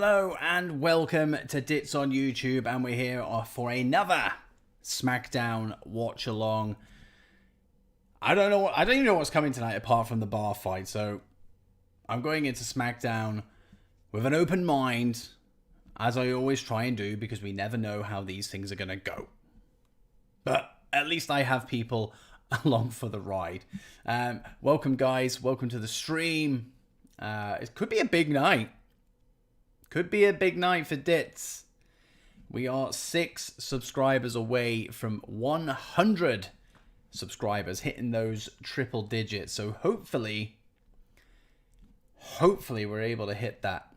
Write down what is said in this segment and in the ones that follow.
Hello and welcome to Dits on YouTube, and we're here for another SmackDown watch along. I don't even know what's coming tonight apart from the bar fight, so I'm going into SmackDown with an open mind, as I always try and do, because we never know how these things are going to go. But at least I have people along for the ride. Welcome, guys. Welcome to the stream. It could be a big night. Could be a big night for Dits. We are 6 subscribers away from 100 subscribers, hitting those triple digits. So hopefully we're able to hit that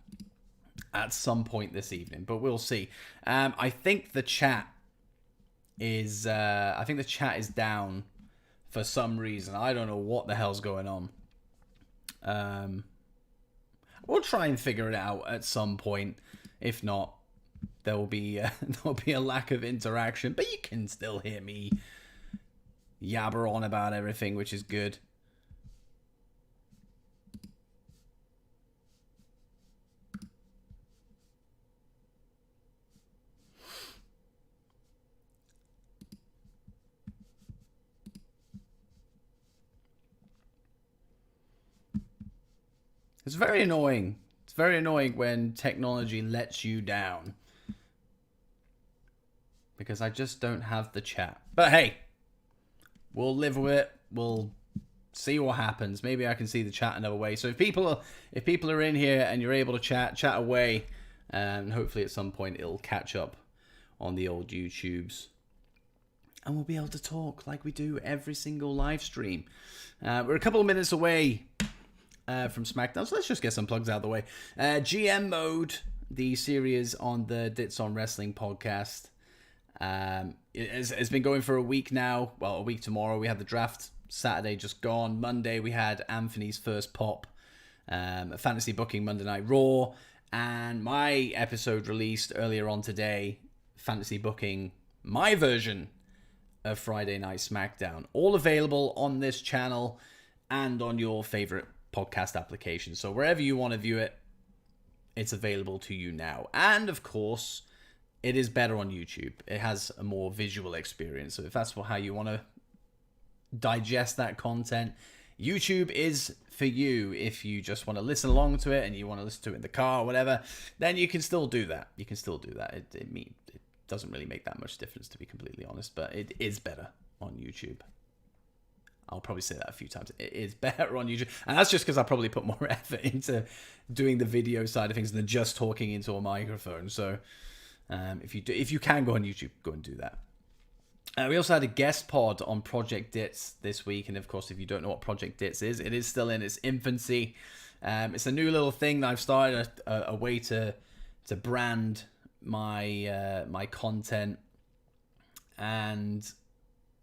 at some point this evening, but we'll see. I think the chat is down for some reason. I don't know what the hell's going on. We'll try and figure it out at some point. If not, there will be a lack of interaction. But you can still hear me yabber on about everything, which is good. It's very annoying. It's very annoying when technology lets you down. Because I just don't have the chat. But hey, we'll live with it. We'll see what happens. Maybe I can see the chat another way. So if people are in here and you're able to chat away, and hopefully at some point it'll catch up on the old YouTubes. And we'll be able to talk like we do every single live stream. We're a couple of minutes away from SmackDown, so let's just get some plugs out of the way. GM Mode, the series on the Dits on Wrestling podcast, it's been going for a week now. Well, a week tomorrow. We had the draft Saturday just gone. Monday we had Anthony's first pop, Fantasy Booking Monday Night Raw, and my episode released earlier on today, Fantasy Booking my version of Friday Night SmackDown. All available on this channel and on your favorite podcast application. So wherever you want to view it, it's available to you now. And of course, it is better on YouTube. It has a more visual experience. So if that's how you want to digest that content, YouTube is for you. If you just want to listen along to it and you want to listen to it in the car or whatever, then you can still do that. It doesn't really make that much difference, to be completely honest, but it is better on YouTube. I'll probably say that a few times. It is better on YouTube. And that's just because I probably put more effort into doing the video side of things than just talking into a microphone. So if you can go on YouTube, go and do that. We also had a guest pod on Project Dits this week. And of course, if you don't know what Project Dits is, it is still in its infancy. It's a new little thing that I've started, a way to brand my content. And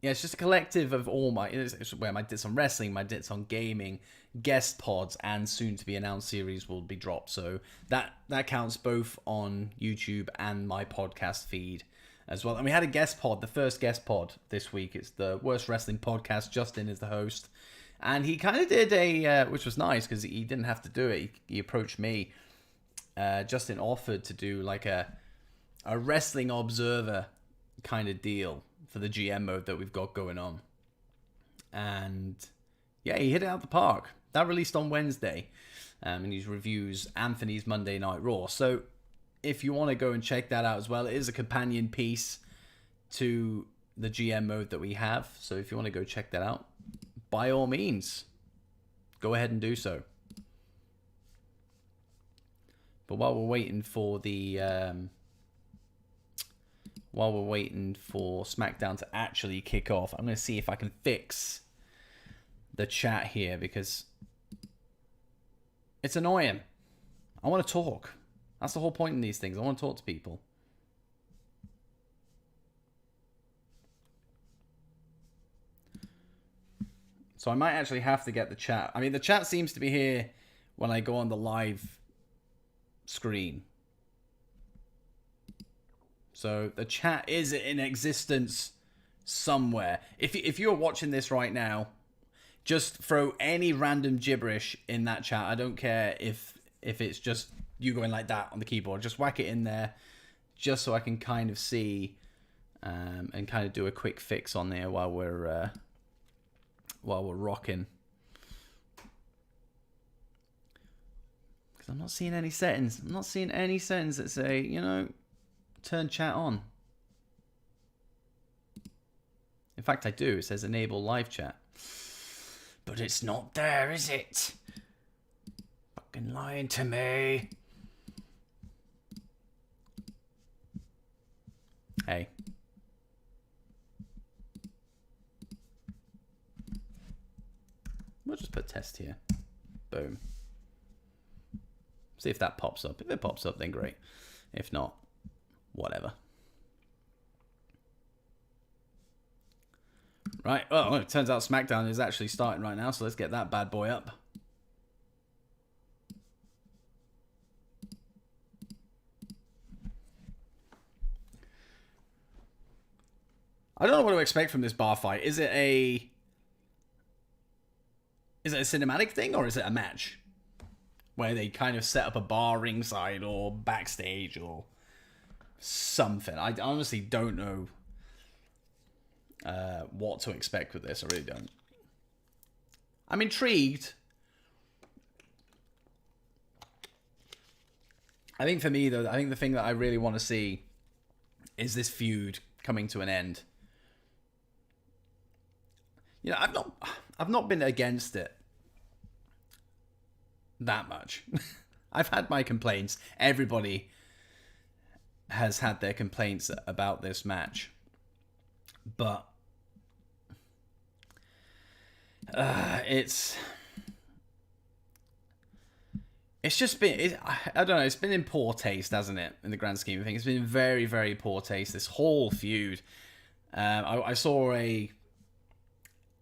yeah, it's just a collective of all where my Dits on Wrestling, my Dits on Gaming, guest pods, and soon to be announced series will be dropped. So that counts both on YouTube and my podcast feed as well. And we had a guest pod, the first guest pod this week. It's the Worst Wrestling Podcast. Justin is the host, and he kind of did which was nice because he didn't have to do it. He approached me. Justin offered to do like a Wrestling Observer kind of deal for the GM mode that we've got going on. And yeah, he hit it out the park. That released on Wednesday. And he reviews Anthony's Monday Night Raw. So if you want to go and check that out as well, it is a companion piece to the GM mode that we have. So if you want to go check that out, by all means, go ahead and do so. But while we're waiting for SmackDown to actually kick off, I'm going to see if I can fix the chat here because it's annoying. I want to talk. That's the whole point in these things. I want to talk to people. So I might actually have to get the chat. I mean, the chat seems to be here when I go on the live screen. So the chat is in existence somewhere. If you're watching this right now, just throw any random gibberish in that chat. I don't care if it's just you going like that on the keyboard. Just whack it in there, just so I can kind of see and kind of do a quick fix on there while we're rocking. Because I'm not seeing any settings. I'm not seeing any settings that say, you know, turn chat on. In fact, I do. It says enable live chat. But it's not there, is it? Fucking lying to me. Hey. We'll just put test here. Boom. See if that pops up. If it pops up, then great. If not, whatever. Right. Oh, it turns out SmackDown is actually starting right now, so let's get that bad boy up. I don't know what to expect from this bar fight. Is it a cinematic thing, or is it a match where they kind of set up a bar ringside or backstage or something? I honestly don't know what to expect with this. I really don't. I'm intrigued. I think for me, though, I think the thing that I really want to see is this feud coming to an end. You know, I've not been against it that much. I've had my complaints. Everybody has had their complaints about this match. But it's just been, I don't know, it's been in poor taste, hasn't it, in the grand scheme of things? It's been very, very poor taste, this whole feud. I saw a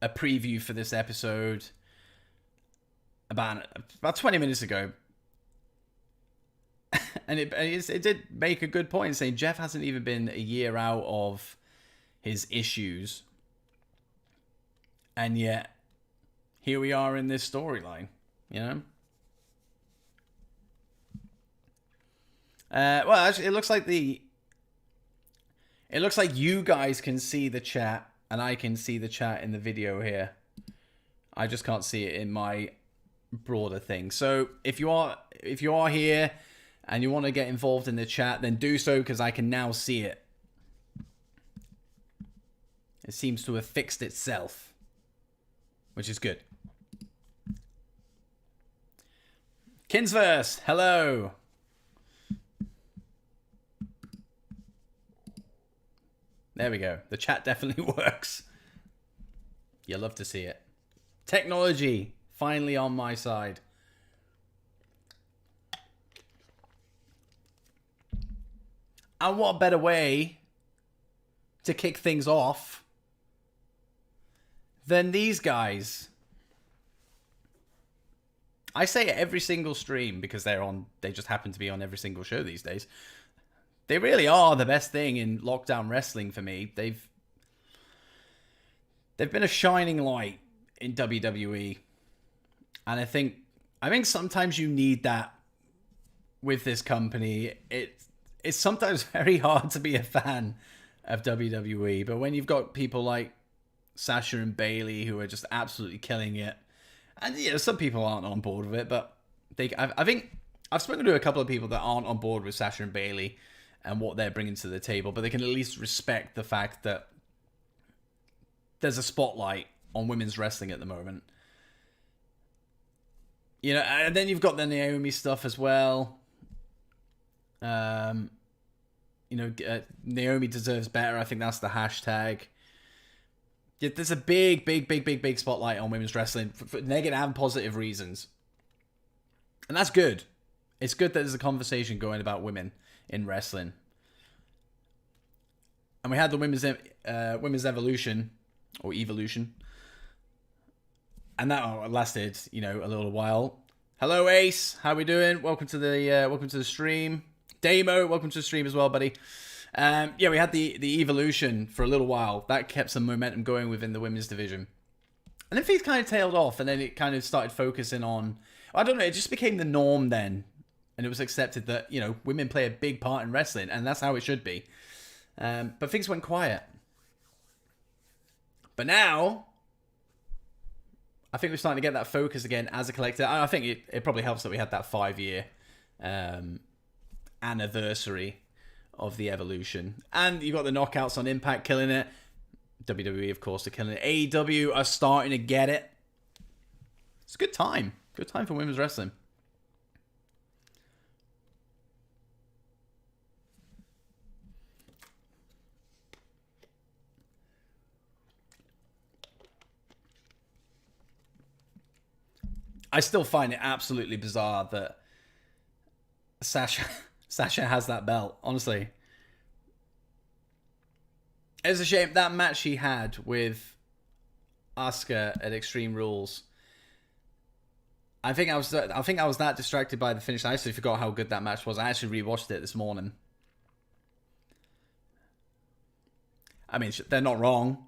preview for this episode about 20 minutes ago. And it did make a good point, saying Jeff hasn't even been a year out of his issues. And yet, here we are in this storyline, you know? Well, actually, it looks like you guys can see the chat, and I can see the chat in the video here. I just can't see it in my broader thing. So if you are here and you want to get involved in the chat, then do so, because I can now see it. It seems to have fixed itself, which is good. Kinsverse, hello. There we go. The chat definitely works. You love to see it. Technology, finally on my side. And what better way to kick things off than these guys? I say it every single stream because they just happen to be on every single show these days. They really are the best thing in lockdown wrestling for me. They've been a shining light in WWE. And I think sometimes you need that with this company. It's sometimes very hard to be a fan of WWE, but when you've got people like Sasha and Bayley who are just absolutely killing it, and you know, some people aren't on board with it, but I think I've spoken to a couple of people that aren't on board with Sasha and Bayley and what they're bringing to the table, but they can at least respect the fact that there's a spotlight on women's wrestling at the moment. You know, and then you've got the Naomi stuff as well. You know, Naomi deserves better. I think that's the hashtag. Yeah, there's a big spotlight on women's wrestling for negative and positive reasons. And that's good. It's good that there's a conversation going about women in wrestling. And we had the women's evolution or evolution, and that lasted, you know, a little while. Hello, Ace. How we doing? Welcome to the stream. Damo, welcome to the stream as well, buddy. Yeah, we had the evolution for a little while. That kept some momentum going within the women's division. And then things kind of tailed off, and then it kind of started focusing on, I don't know, it just became the norm then And it was accepted that, you know, women play a big part in wrestling, and that's how it should be. But things went quiet. But now, I think we're starting to get that focus again as a collective. I think it probably helps that we had that 5-year anniversary of the evolution. And you got the knockouts on Impact killing it. WWE, of course, are killing it. AEW are starting to get it. It's a good time. Good time for women's wrestling. I still find it absolutely bizarre that Sasha has that belt, honestly. It's a shame. That match she had with Asuka at Extreme Rules, I think I was that distracted by the finish. I actually forgot how good that match was. I actually rewatched it this morning. I mean, they're not wrong.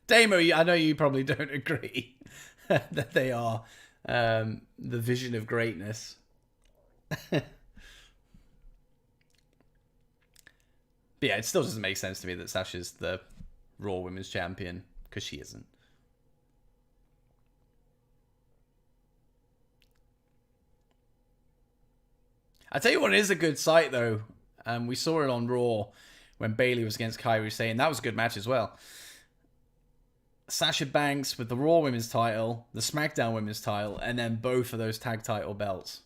Damo, I know you probably don't agree that they are the vision of greatness. But yeah, it still doesn't make sense to me that Sasha's the Raw Women's Champion, because she isn't. I tell you what, it is a good sight though. We saw it on Raw when Bayley was against Kairi Sane. That was a good match as well. Sasha Banks with the Raw Women's title, the SmackDown Women's title, and then both of those tag title belts.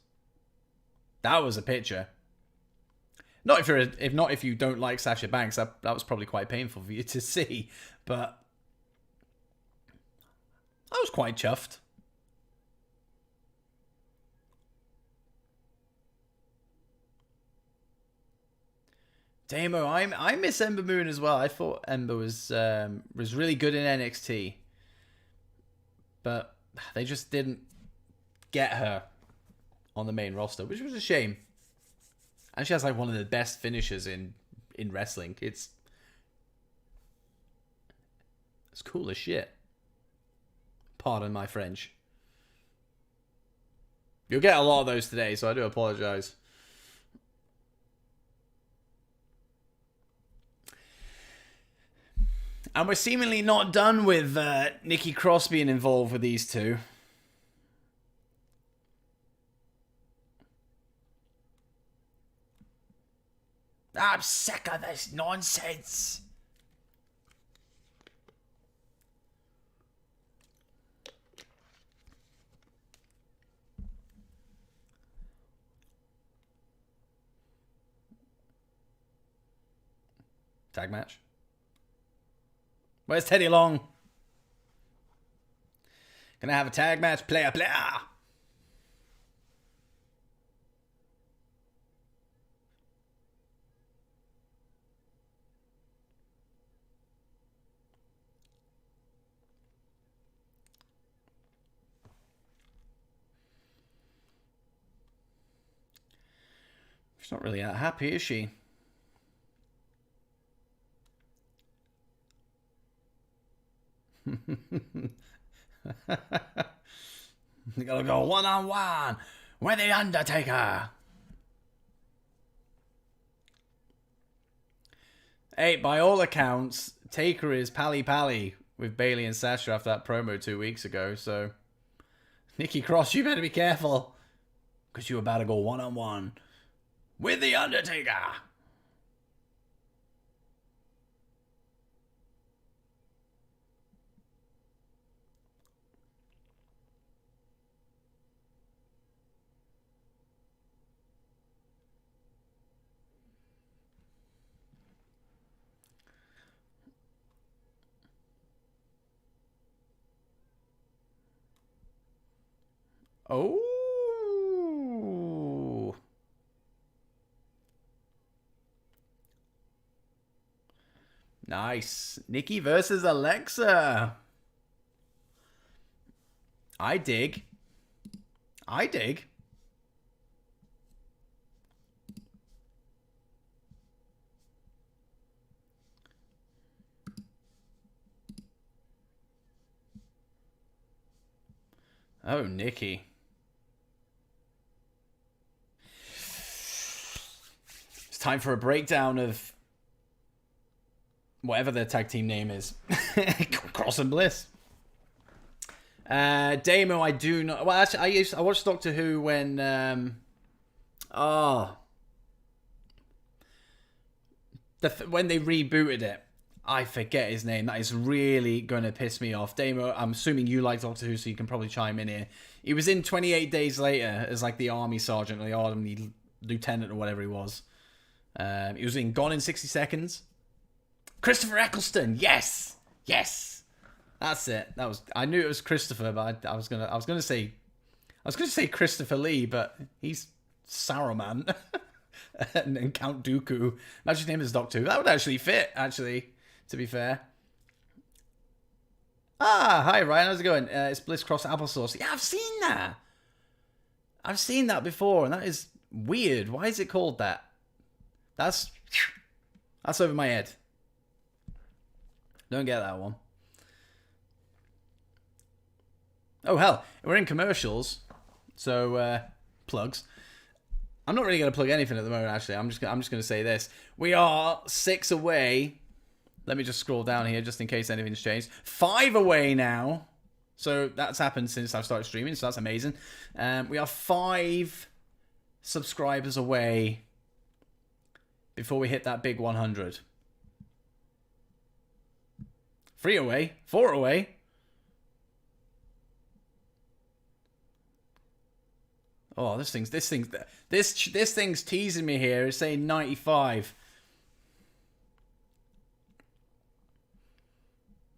That was a picture. Not if you don't like Sasha Banks, that was probably quite painful for you to see, but I was quite chuffed. Damo, I miss Ember Moon as well. I thought Ember was really good in NXT, but they just didn't get her on the main roster, which was a shame. And she has like one of the best finishes in wrestling. It's cool as shit. Pardon my French. You'll get a lot of those today, so I do apologize. And we're seemingly not done with Nikki Cross being involved with these two. I'm sick of this nonsense. Tag match. Where's Teddy Long? Gonna have a tag match? Player. She's not really that happy, is she? You gotta go one-on-one with The Undertaker. Hey, by all accounts, Taker is pally-pally with Bayley and Sasha after that promo 2 weeks ago, so Nikki Cross, you better be careful, because you're about to go one-on-one with The Undertaker. Oh. Nice. Nikki versus Alexa. I dig. Oh, Nikki. time for a breakdown of whatever their tag team name is. Cross and Bliss. Damo, I do not. Well, actually, I watched Doctor Who when. When they rebooted it. I forget his name. That is really going to piss me off. Damo, I'm assuming you like Doctor Who, so you can probably chime in here. He was in 28 Days Later as like the army sergeant or the army lieutenant or whatever he was. He was in Gone in 60 Seconds. Christopher Eccleston. Yes. Yes. That's it. I knew it was Christopher, but I was gonna say Christopher Lee, but he's Saruman. and Count Dooku. Imagine his name is Doctor Who. That would actually fit, actually, to be fair. Hi Ryan, how's it going? It's Bliss Cross Applesauce. Yeah, I've seen that. I've seen that before, and that is weird. Why is it called that? That's over my head. Don't get that one. Oh hell, we're in commercials, so plugs. I'm not really going to plug anything at the moment, actually. I'm just going to say this. We are 6 away. Let me just scroll down here just in case anything's changed. 5 away now. So that's happened since I've started streaming, so that's amazing. We are 5 subscribers away before we hit that big 100. 3 away. 4 away. Oh, this thing's teasing me here. It's saying 95.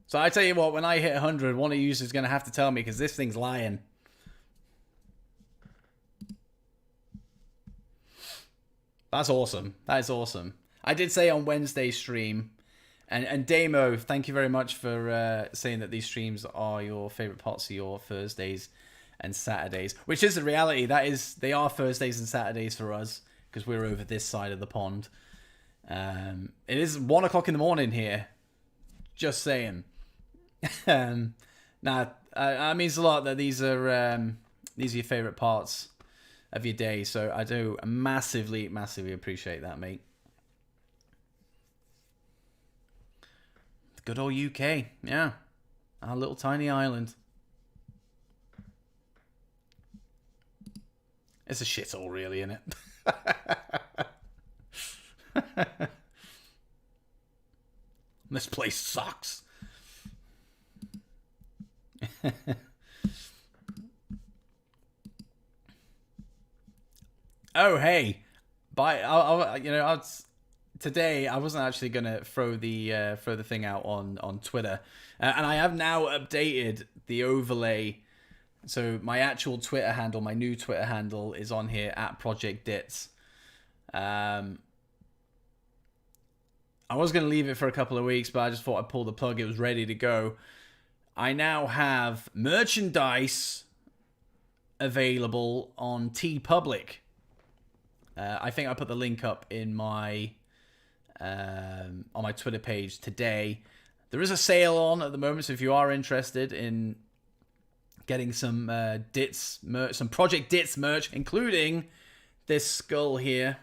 So I tell you what, when I hit 100, one of you is going to have to tell me because this thing's lying. That's awesome. That is awesome. I did say on Wednesday's stream, and Damo, thank you very much for saying that these streams are your favorite parts of your Thursdays and Saturdays, which is the reality. They are Thursdays and Saturdays for us because we're over this side of the pond. It is 1 o'clock in the morning here. Just saying. That means a lot that these are your favorite parts of your day. So I do massively, massively appreciate that, mate. Good old UK, yeah, our little tiny island. It's a shithole, really, isn't it? This place sucks. Oh, hey, today I wasn't actually gonna throw the thing out on Twitter, and I have now updated the overlay. So my actual Twitter handle, my new Twitter handle, is on here at Project Dits. I was going to leave it for a couple of weeks, but I just thought I'd pull the plug. It was ready to go. I now have merchandise available on TeePublic. I think I put the link up in my on my Twitter page today. There is a sale on at the moment, so if you are interested in getting some Dits merch, some Project Dits merch, including this skull here.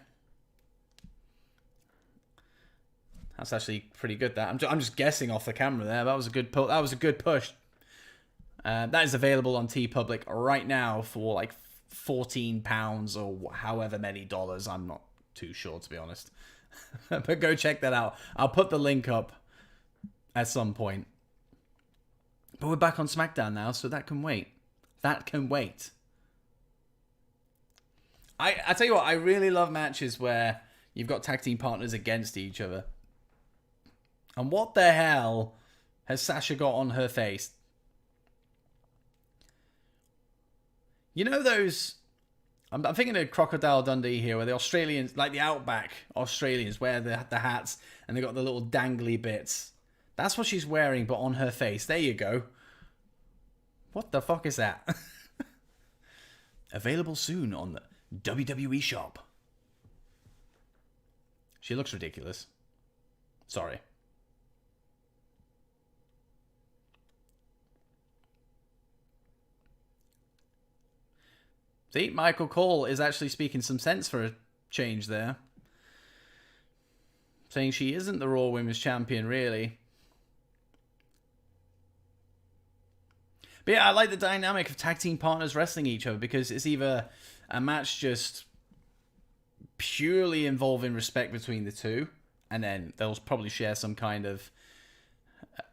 That's actually pretty good. That I'm just guessing off the camera there. That was a good pull. That was a good push. That is available on TeePublic right now for like £14 or however many dollars. I'm not too sure, to be honest. But go check that out. I'll put the link up at some point. But we're back on SmackDown now, so that can wait. That can wait. I tell you what, I really love matches where you've got tag team partners against each other. And what the hell has Sasha got on her face? You know those... I'm thinking of Crocodile Dundee here, where the Australians, like the Outback Australians, wear the hats and they got the little dangly bits. That's what she's wearing, but on her face. There you go. What the fuck is that? Available soon on the WWE shop. She looks ridiculous. Sorry. See, Michael Cole is actually speaking some sense for a change there. saying she isn't the Raw Women's Champion, really. But yeah, I like the dynamic of tag team partners wrestling each other, because it's either a match just purely involving respect between the two, and then they'll probably share some kind of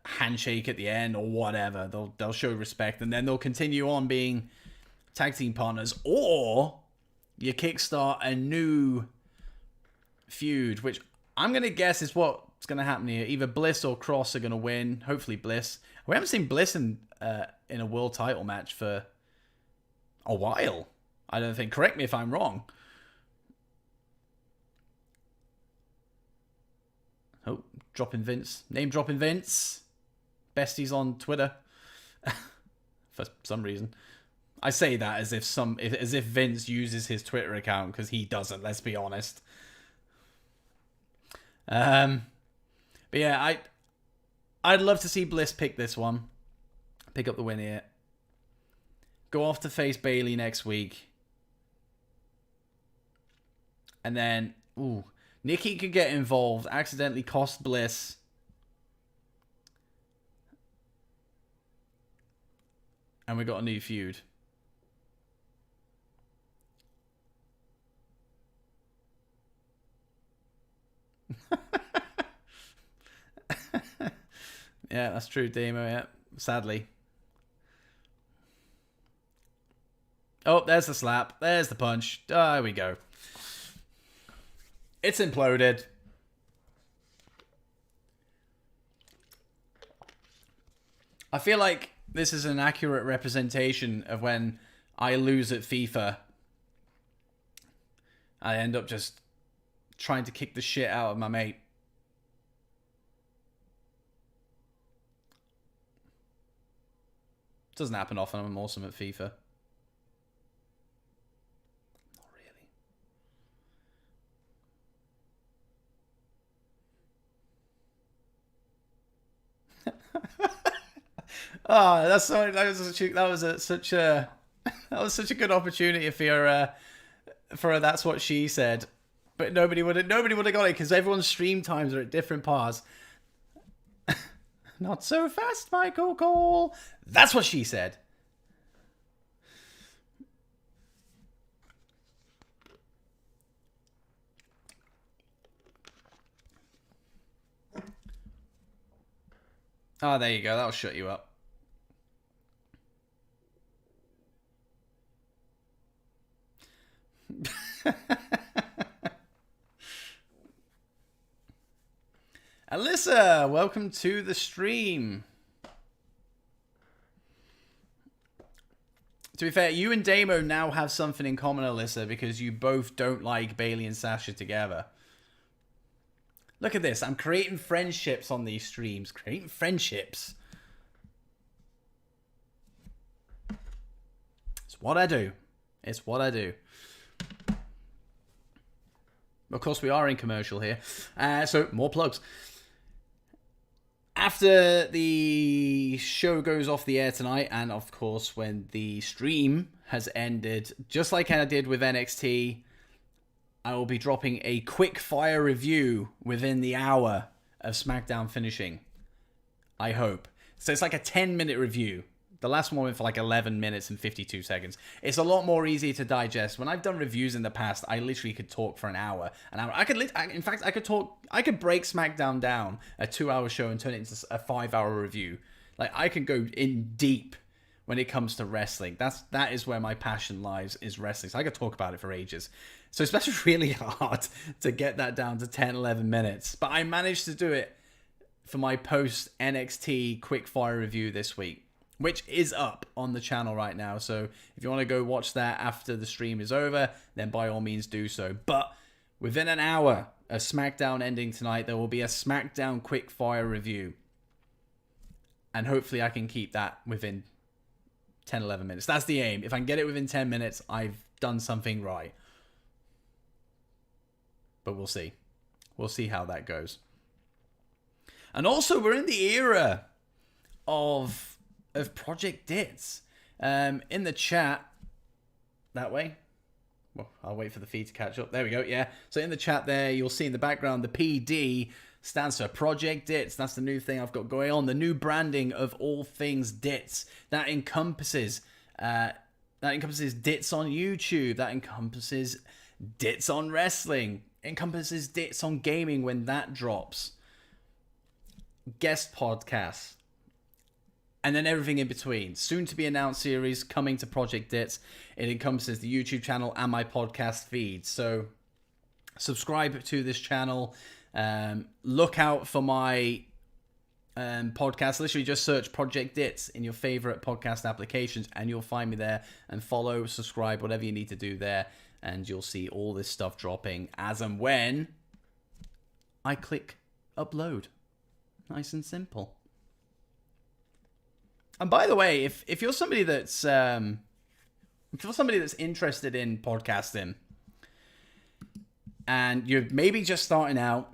handshake at the end or whatever. They'll show respect, and then they'll continue on being tag team partners, or you kickstart a new feud, which I'm going to guess is what's going to happen here. Either Bliss or Cross are going to win. Hopefully Bliss. We haven't seen Bliss in a world title match for a while, I don't think. Correct me if I'm wrong. Oh, dropping Vince. Name dropping Vince. Besties on Twitter. For some reason. I say that as if Vince uses his Twitter account, because he doesn't, let's be honest. But yeah, I'd love to see Bliss pick this one. Pick up the win here. Go off to face Bayley next week. And then, Nikki could get involved, accidentally cost Bliss. And we got a new feud. Yeah, that's true, Demo, yeah. Sadly. Oh, there's the slap. There's the punch. There we go. It's imploded. I feel like this is an accurate representation of when I lose at FIFA. I end up just trying to kick the shit out of my mate. Doesn't happen often. I'm awesome at FIFA. Not really. Oh, that was such a good opportunity for that's what she said, but nobody would have got it because everyone's stream times are at different parts. Not so fast, Michael Cole. That's what she said. Oh, there you go. That'll shut you up. Alyssa, welcome to the stream. To be fair, you and Damo now have something in common, Alyssa, because you both don't like Bayley and Sasha together. Look at this. I'm creating friendships on these streams. Creating friendships. It's what I do. It's what I do. Of course, we are in commercial here. So, more plugs. After the show goes off the air tonight, and of course, when the stream has ended, just like I did with NXT, I will be dropping a quick fire review within the hour of SmackDown finishing. I hope. So it's like a 10-minute review. The last one went for like 11 minutes and 52 seconds. It's a lot more easy to digest. When I've done reviews in the past, I literally could talk for an hour. I could break SmackDown down, a 2-hour show, and turn it into a 5-hour review. Like, I can go in deep when it comes to wrestling. That is where my passion lies, is wrestling. So I could talk about it for ages. So it's actually really hard to get that down to 10, 11 minutes. But I managed to do it for my post NXT quickfire review this week, which is up on the channel right now. So if you want to go watch that after the stream is over, then by all means do so. But within an hour of SmackDown ending tonight, there will be a SmackDown quickfire review. And hopefully I can keep that within 10, 11 minutes. That's the aim. If I can get it within 10 minutes, I've done something right. But we'll see. We'll see how that goes. And also, we're in the era of Project Dits. In the chat, that way, Well, I'll wait for the feed to catch up. There we go. Yeah. So in the chat there, you'll see in the background the PD stands for Project Dits. That's the new thing I've got going on. The new branding of all things Dits. That encompasses Dits on YouTube. That encompasses Dits on wrestling. Encompasses Dits on gaming when that drops. Guest podcasts. And then everything in between. Soon to be announced series coming to Project Dits. It encompasses the YouTube channel and my podcast feed. So subscribe to this channel. Look out for my podcast. Literally just search Project Dits in your favorite podcast applications and you'll find me there. And follow, subscribe, whatever you need to do there. And you'll see all this stuff dropping as and when I click upload. Nice and simple. And by the way, if you're somebody that's interested in podcasting and you're maybe just starting out,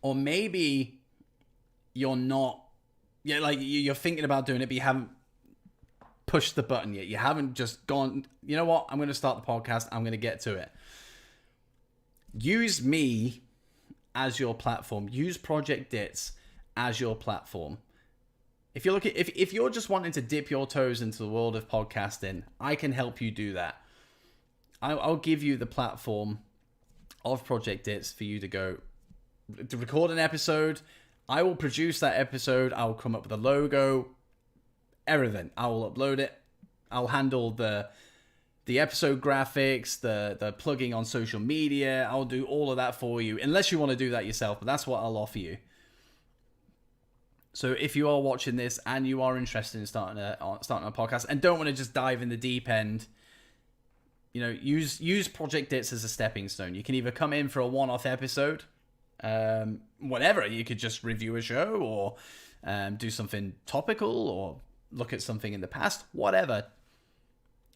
or maybe you're not, you're thinking about doing it, but you haven't pushed the button yet. You haven't just gone, you know what, I'm going to start the podcast. I'm going to get to it. Use me as your platform. Use Project Dits as your platform. If you're looking, if you're just wanting to dip your toes into the world of podcasting, I can help you do that. I'll give you the platform of Project Dits for you to go to record an episode. I will produce that episode. I'll come up with a logo, everything. I will upload it. I'll handle the episode graphics, the plugging on social media. I'll do all of that for you, unless you want to do that yourself. But that's what I'll offer you. So if you are watching this and you are interested in starting a podcast and don't want to just dive in the deep end, use Project Dits as a stepping stone. You can either come in for a one-off episode, whatever. You could just review a show or do something topical or look at something in the past, whatever.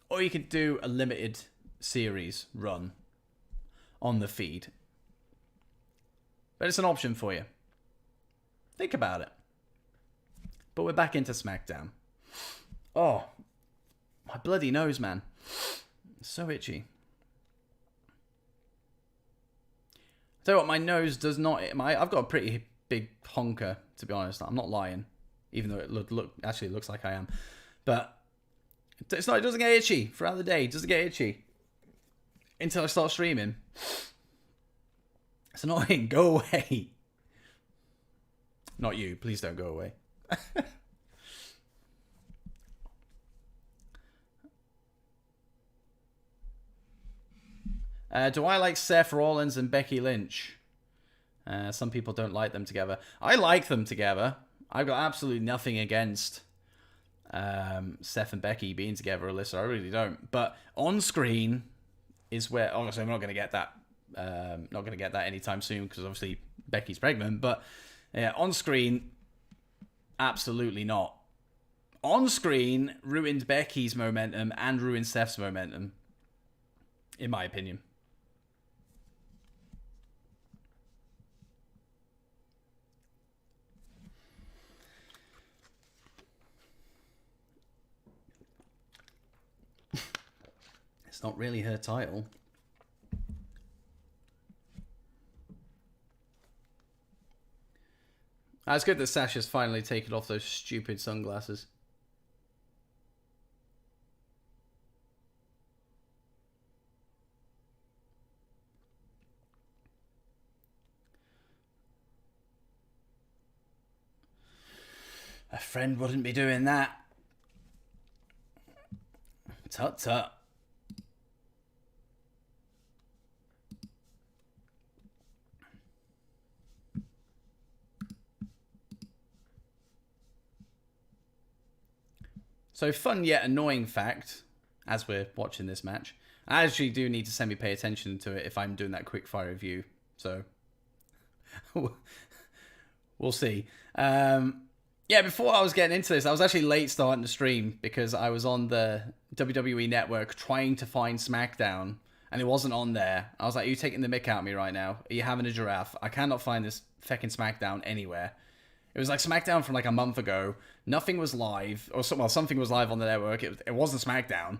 Or you could do a limited series run on the feed. But it's an option for you. Think about it. But we're back into SmackDown. Oh, my bloody nose, man. It's so itchy. Tell you what, my nose does not... I've got a pretty big honker, to be honest. I'm not lying. Even though it actually looks like I am. But it doesn't get itchy throughout the day. It doesn't get itchy. Until I start streaming. It's annoying. Go away. Not you. Please don't go away. Do I like Seth Rollins and Becky Lynch? Some people don't like them together. I like them together. I've got absolutely nothing against Seth and Becky being together, Alyssa. I really don't. But on screen is where... Obviously, I'm not going to get that. Not going to get that anytime soon because obviously Becky's pregnant. But yeah, on screen... Absolutely not. On screen ruined Becky's momentum and ruined Steph's momentum, in my opinion. It's not really her title. It's good that Sasha's finally taken off those stupid sunglasses. A friend wouldn't be doing that. Tut tut. So, fun yet annoying fact, as we're watching this match, I actually do need to semi-pay attention to it if I'm doing that quick-fire review. So, we'll see. Yeah, before I was getting into this, I was actually late starting the stream because I was on the WWE Network trying to find SmackDown, and it wasn't on there. I was like, are you taking the mick out of me right now? Are you having a giraffe? I cannot find this feckin' SmackDown anywhere. It was like SmackDown from like a month ago. Nothing was live. Or something was live on the network. It wasn't SmackDown.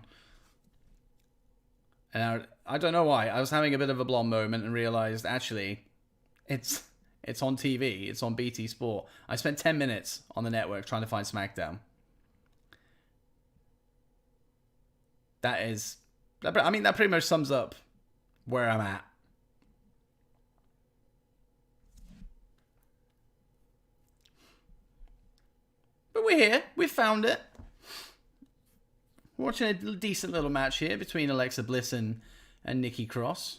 And I don't know why. I was having a bit of a blonde moment and realized, actually, it's on TV. It's on BT Sport. I spent 10 minutes on the network trying to find SmackDown. That pretty much sums up where I'm at. But we're here. We found it. We're watching a decent little match here between Alexa Bliss and Nikki Cross.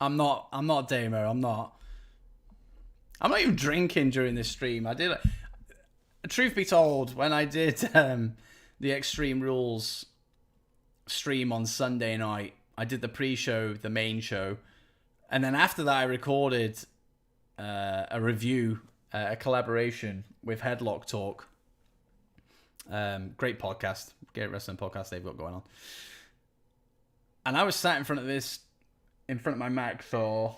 I'm not Damo. I'm not even drinking during this stream. Truth be told, when I did the Extreme Rules stream on Sunday night, I did the pre-show, the main show, and then after that I recorded a review, a collaboration with Headlock Talk. Great podcast, great wrestling podcast they've got going on. And I was sat in front of my Mac for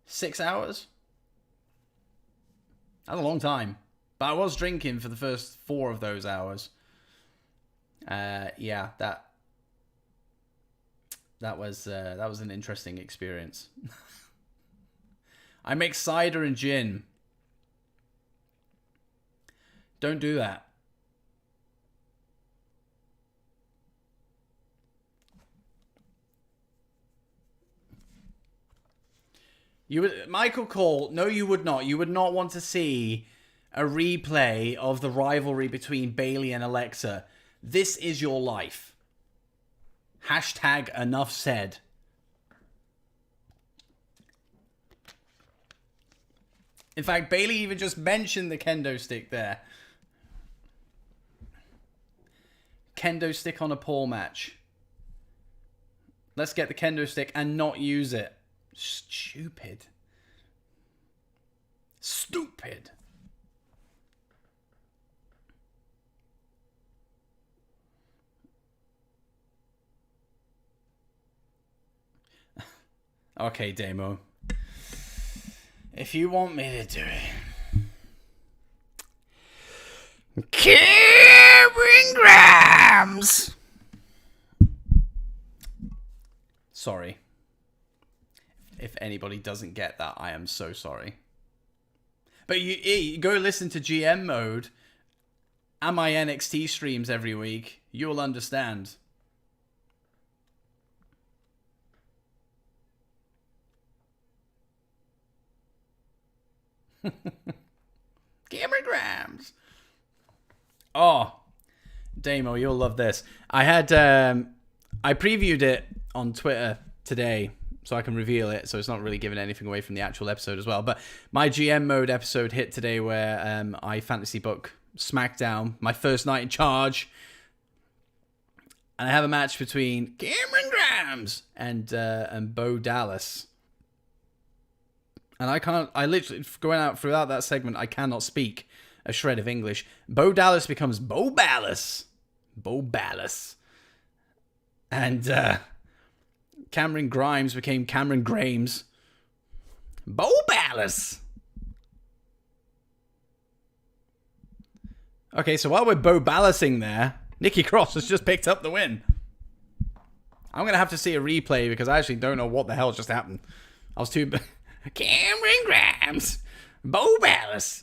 6 hours. That's a long time. But I was drinking for the first 4 of those hours. Yeah, that was an interesting experience. I make cider and gin. Don't do that. Michael Cole, no, you would not. You would not want to see a replay of the rivalry between Bayley and Alexa. This is your life. # enough said. In fact, Bayley even just mentioned the kendo stick there. Kendo stick on a pole match. Let's get the kendo stick and not use it. Stupid. Okay, Damo. If you want me to do it. Karen Grams! Sorry. If anybody doesn't get that, I am so sorry. But you go listen to GM Mode and my NXT streams every week. You'll understand. Cameron Grams. Oh, Damo, you'll love this. I previewed it on Twitter today, so I can reveal it, so it's not really giving anything away from the actual episode as well. But my GM Mode episode hit today where I fantasy book SmackDown, my first night in charge. And I have a match between Cameron Grams and Bo Dallas. And I literally, going out throughout that segment, I cannot speak a shred of English. Bo Dallas becomes Bo Ballas. Bo Ballas. And Cameron Grimes became Cameron Grames. Bo Ballas. Okay, so while we're Bo Ballasing there, Nikki Cross has just picked up the win. I'm going to have to see a replay because I actually don't know what the hell just happened. I was too... Cameron Grimes. Bo Ballas.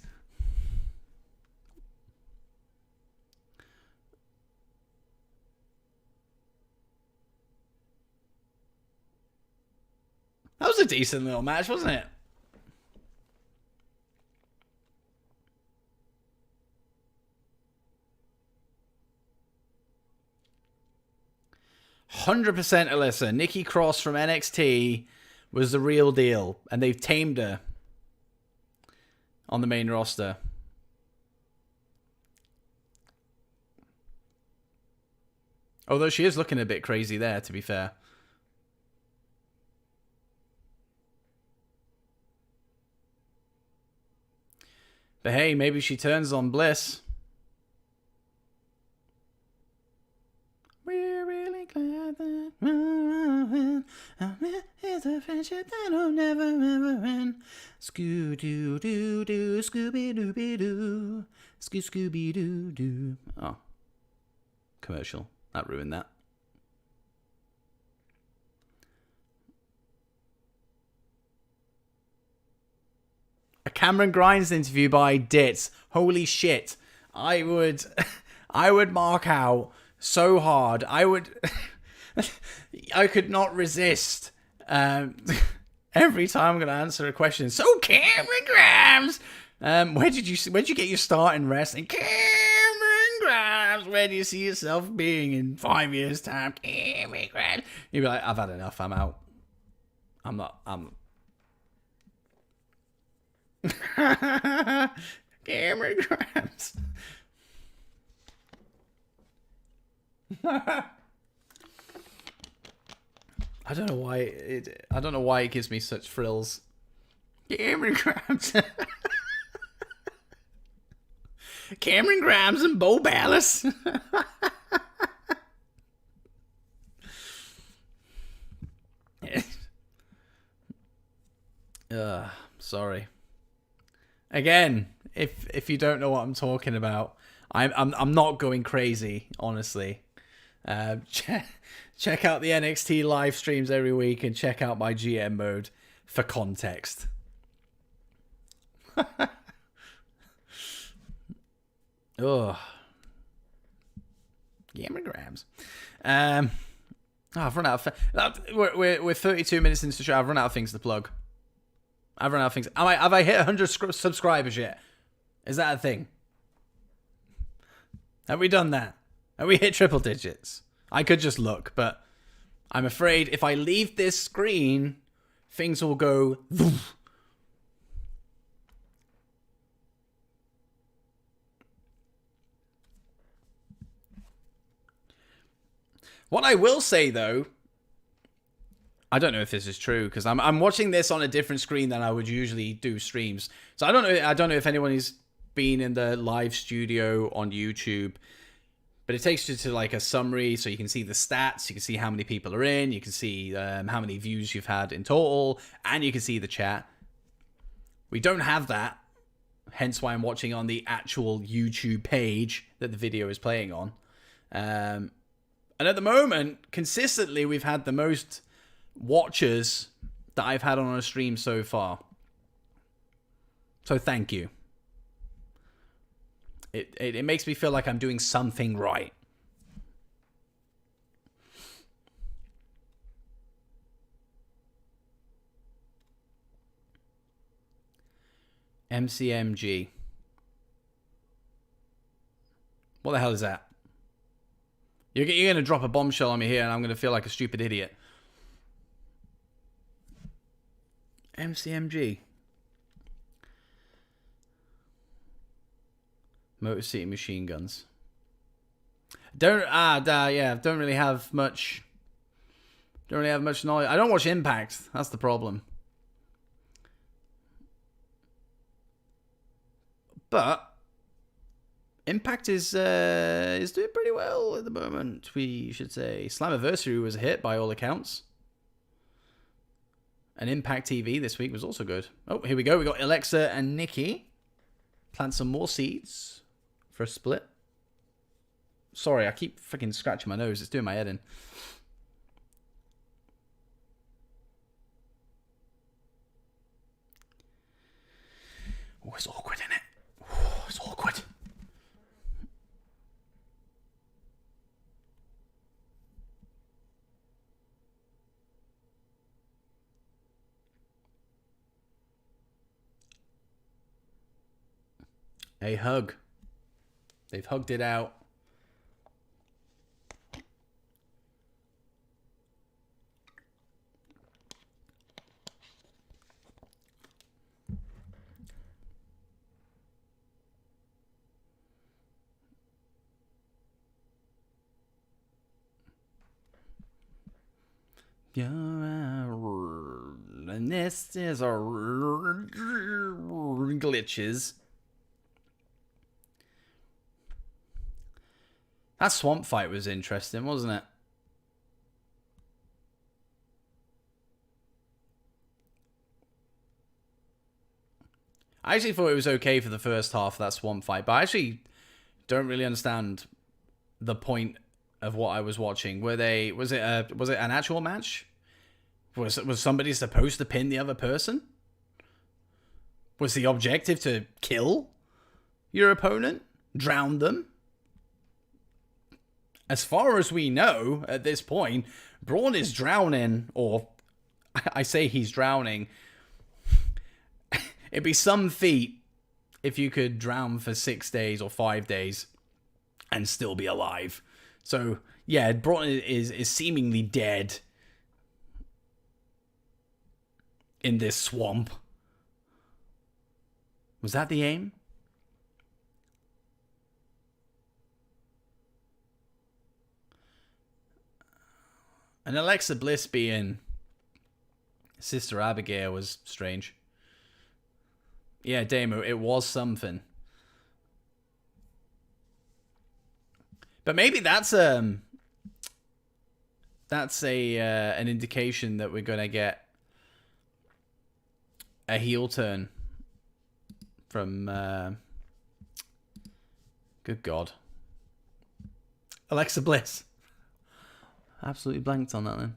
That was a decent little match, wasn't it? $100% Alyssa. Nikki Cross from NXT was the real deal, and they've tamed her on the main roster. Although she is looking a bit crazy there, to be fair. But hey, maybe she turns on Bliss. We're really glad that is a friendship that'll never ever end. Scoo-doo-doo-doo, Scooby-Dooby-Doo, Scooby-Doo-Doo. Oh. Commercial. That ruined that. A Cameron Grimes interview by Dits. Holy shit. I would mark out so hard. I could not resist. Every time I'm going to answer a question. So Cameron Grimes, where'd you get your start in wrestling? Cameron Grimes, where do you see yourself being in 5 years' time? Cameron Grimes. You'd be like, I've had enough. I'm out. I'm Cameron Grimes. I don't know why it gives me such thrills. Cameron Grimes. Cameron Grimes and Bo Ballas. Sorry. Again, if you don't know what I'm talking about, I'm not going crazy, honestly. Check out the NXT live streams every week and check out my GM mode for context. Oh, Cameron Grimes. I've run out of. We're 32 minutes into the show. I've run out of things to plug. I've run out of things. Have I hit 100 subscribers yet? Is that a thing? Have we done that? Have we hit triple digits? I could just look, but I'm afraid if I leave this screen, things will go. What I will say, though, I don't know if this is true because I'm watching this on a different screen than I would usually do streams. So I don't know if anyone has been in the live studio on YouTube, but it takes you to like a summary, so you can see the stats, you can see how many people are in, you can see how many views you've had in total, and you can see the chat. We don't have that, hence why I'm watching on the actual YouTube page that the video is playing on. And at the moment, consistently, we've had the most watchers that I've had on a stream so far. So thank you. It makes me feel like I'm doing something right. MCMG. What the hell is that? You're going to drop a bombshell on me here and I'm going to feel like a stupid idiot. MCMG. Motor City Machine Guns. Don't really have much knowledge. I don't watch Impact. That's the problem. But Impact is doing pretty well at the moment, we should say. Slammiversary was a hit by all accounts. And Impact TV this week was also good. Oh, here we go. We got Alexa and Nikki. Plant some more seeds for a split. Sorry, I keep freaking scratching my nose. It's doing my head in. Oh, it's awkward, isn't it? Oh, it's awkward. A hug. They've hugged it out. Yeah, and this is a glitches. That swamp fight was interesting, wasn't it? I actually thought it was okay for the first half of that swamp fight, but I actually don't really understand the point of what I was watching. Was it an actual match? Was somebody supposed to pin the other person? Was the objective to kill your opponent? Drown them? As far as we know at this point, Braun is drowning, or I say he's drowning. It'd be some feat if you could drown for 6 days or 5 days and still be alive. So, yeah, Braun is seemingly dead in this swamp. Was that the aim? And Alexa Bliss being Sister Abigail was strange. Yeah, Damo, it was something. But maybe that's an indication that we're gonna get a heel turn from good God, Alexa Bliss. Absolutely blanked on that then.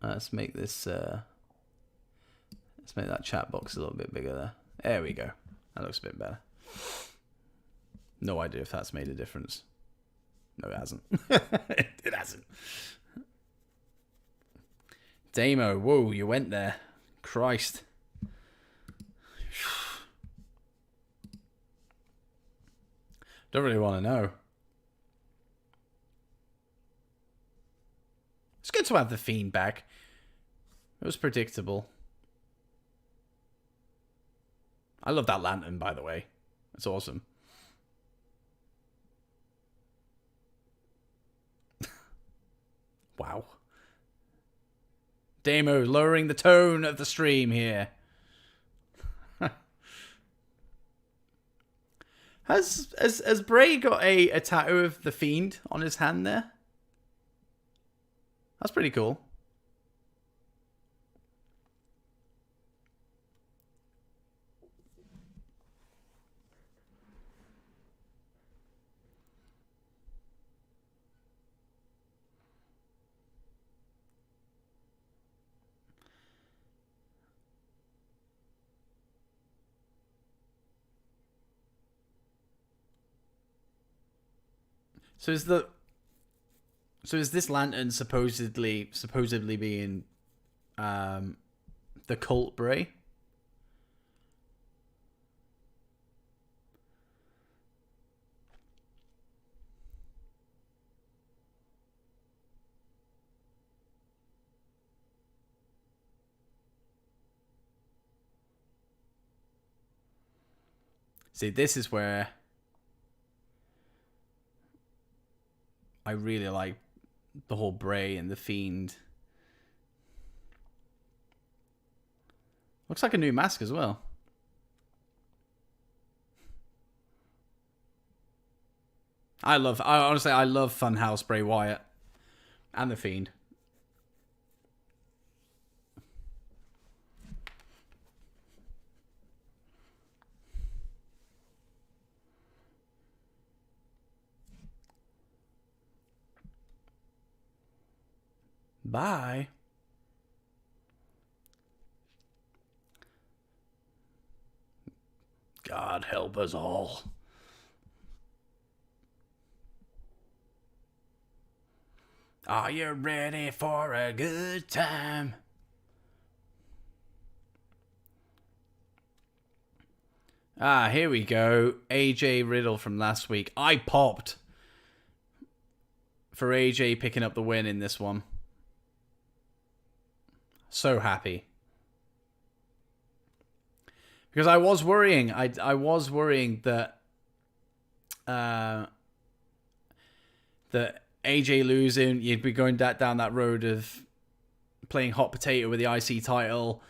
Let's make this. Let's make that chat box a little bit bigger there. There we go. That looks a bit better. No idea if that's made a difference. No, it hasn't. It hasn't. Damo, whoa, you went there. Christ. Don't really want to know. It's good to have the Fiend back. It was predictable. I love that lantern, by the way. It's awesome. Wow. Damo lowering the tone of the stream here. Has Bray got a tattoo of the Fiend on his hand there? That's pretty cool. So is this lantern supposedly being the cult Bray? See, this is where I really like the whole Bray and the Fiend. Looks like a new mask as well. I love Funhouse Bray Wyatt and the Fiend. Bye. God help us all. Are you ready for a good time? Ah, here we go. AJ Riddle from last week. I popped for AJ picking up the win in this one. So happy. Because I was worrying. I was worrying that that AJ losing, you'd be going down that road of playing hot potato with the IC title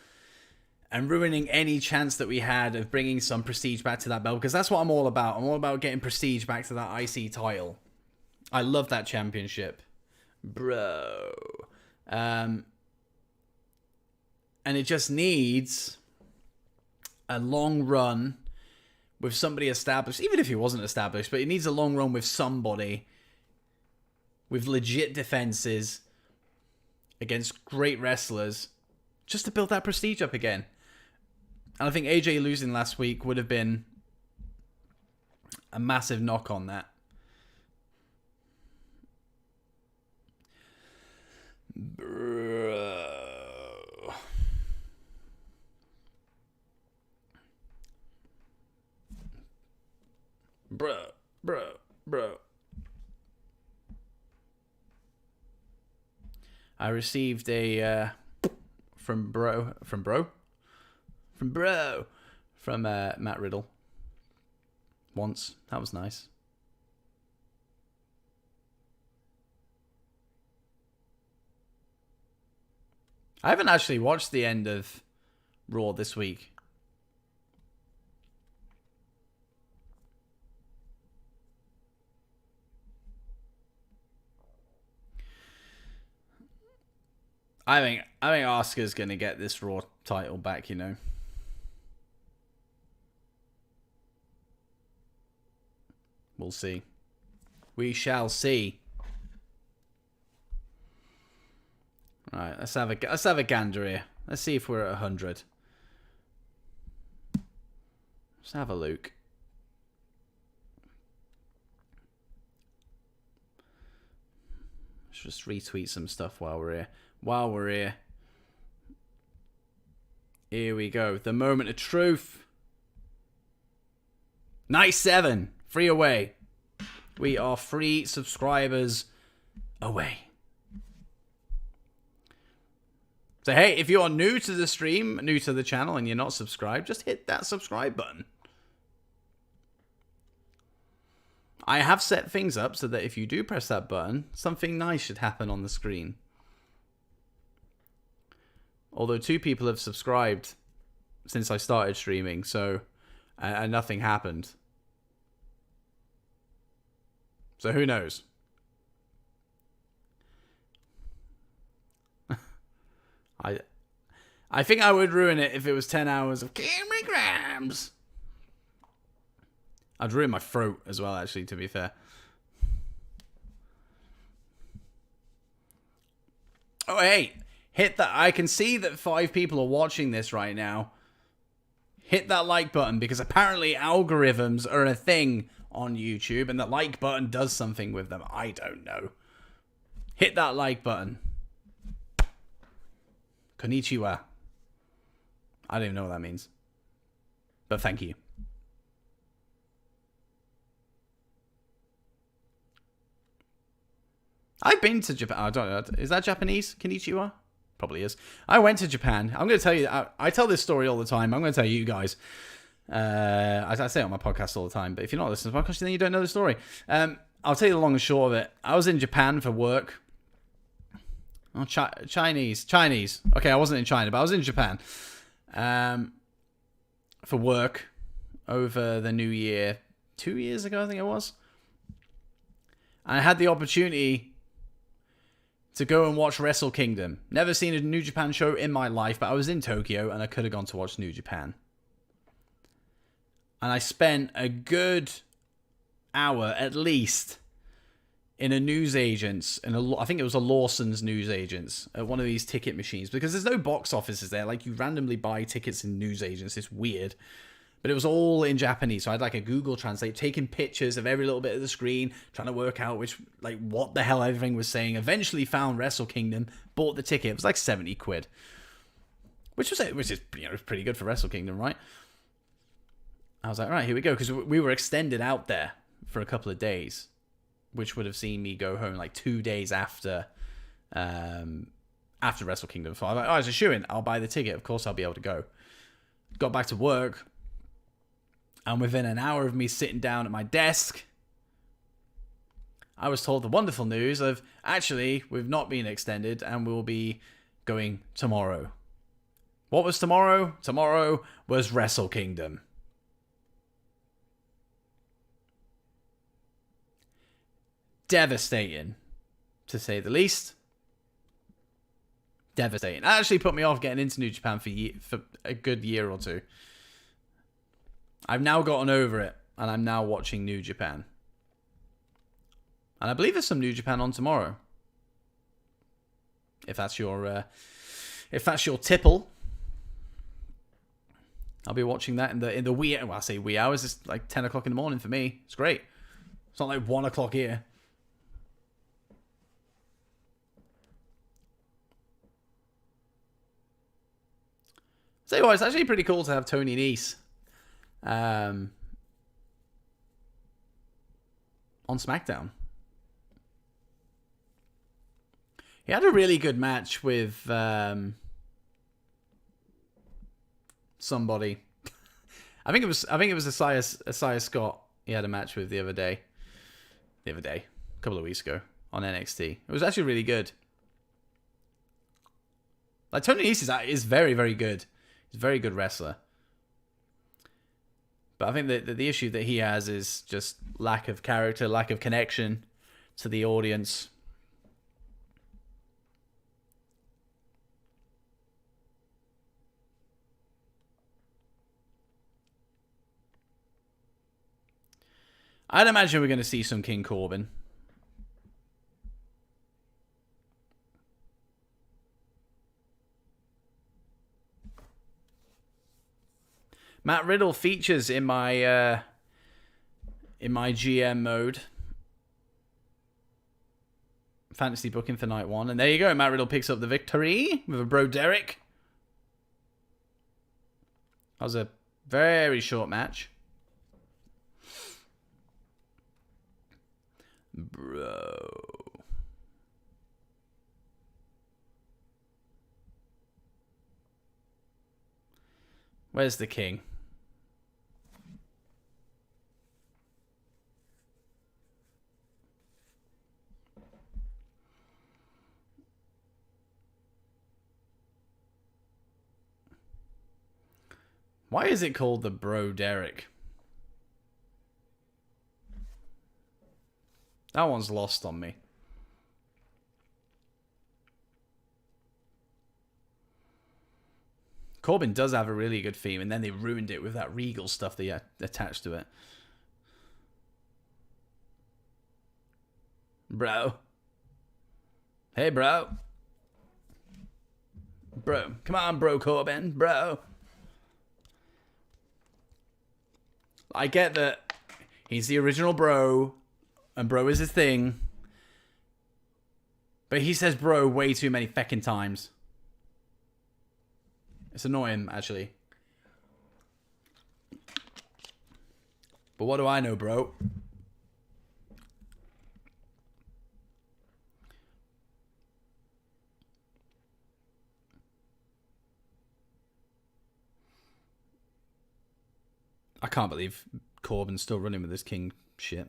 and ruining any chance that we had of bringing some prestige back to that belt. Because that's what I'm all about. I'm all about getting prestige back to that IC title. I love that championship. Bro. And it just needs a long run with somebody established, even if he wasn't established, but he needs a long run with somebody with legit defenses against great wrestlers just to build that prestige up again. And I think AJ losing last week would have been a massive knock on that. Bro. I received a from Matt Riddle once. That was nice. I haven't actually watched the end of Raw this week. I think Asuka's gonna get this Raw title back, you know. We'll see. We shall see. All right, let's have a gander here. Let's see if we're at 100. Let's have a look. Let's just retweet some stuff while we're here. Here we go. The moment of truth. Night 7. 3 away. We are 3 subscribers away. So hey, if you are new to the stream, new to the channel, and you're not subscribed, just hit that subscribe button. I have set things up so that if you do press that button, something nice should happen on the screen. Although 2 people have subscribed since I started streaming, so and nothing happened. So who knows? I think I would ruin it if it was 10 hours of Camry Grams. I'd ruin my throat as well, actually, to be fair. Oh, hey. Hit that. I can see that 5 people are watching this right now. Hit that like button, because apparently algorithms are a thing on YouTube, and the like button does something with them. I don't know. Hit that like button. Konnichiwa. I don't even know what that means. But thank you. I've been to Japan. I don't know. Is that Japanese? Konnichiwa? Probably is. I went to Japan. I'm going to tell you. I tell this story all the time. I'm going to tell you guys. I say it on my podcast all the time. But if you're not listening to my podcast, then you don't know the story. I'll tell you the long and short of it. I was in Japan for work. Oh, Chinese. Okay, I wasn't in China, but I was in Japan for work over the New Year 2 years ago, I think it was. And I had the opportunity to go and watch Wrestle Kingdom. Never seen a New Japan show in my life, but I was in Tokyo and I could have gone to watch New Japan. And I spent a good hour at least in a newsagent's, I think it was a Lawson's newsagent's, at one of these ticket machines, because there's no box offices there. Like, you randomly buy tickets in newsagents. It's weird. But it was all in Japanese, so I had like a Google Translate, taking pictures of every little bit of the screen, trying to work out what the hell everything was saying. Eventually found Wrestle Kingdom, bought the ticket. It was like 70 quid, which is pretty good for Wrestle Kingdom, right? I was like, all right, here we go, because we were extended out there for a couple of days, which would have seen me go home like 2 days after Wrestle Kingdom. So I was like, oh, it's a shoo-in. I'll buy the ticket. Of course, I'll be able to go. Got back to work. And within an hour of me sitting down at my desk, I was told the wonderful news of, actually, we've not been extended and we'll be going tomorrow. What was tomorrow? Tomorrow was Wrestle Kingdom. Devastating, to say the least. Devastating. That actually put me off getting into New Japan for a good year or two. I've now gotten over it, and I'm now watching New Japan. And I believe there's some New Japan on tomorrow. If that's your tipple, I'll be watching that in the wee. Well, I say wee hours. It's like 10 o'clock in the morning for me. It's great. It's not like 1 o'clock here. Tell you what, it's actually pretty cool to have Tony Nese on SmackDown. He had a really good match with somebody. I think it was Isaiah Scott. He had a match with the other day, a couple of weeks ago on NXT. It was actually really good. Like Tony Nese is very, very good. He's a very good wrestler. But I think that the issue that he has is just lack of character, lack of connection to the audience. I'd imagine we're going to see some King Corbin. Matt Riddle features in my GM mode. Fantasy booking for night 1. And there you go. Matt Riddle picks up the victory with a bro Derek. That was a very short match. Bro. Where's the king? Why is it called the Bro Derek? That one's lost on me. Corbin does have a really good theme, and then they ruined it with that Regal stuff they attached to it. Bro. Hey, bro. Bro. Come on, bro Corbin. Bro. I get that he's the original bro, and bro is his thing. But he says bro way too many feckin' times. It's annoying, actually. But what do I know, bro? I can't believe Corbin's still running with this king shit.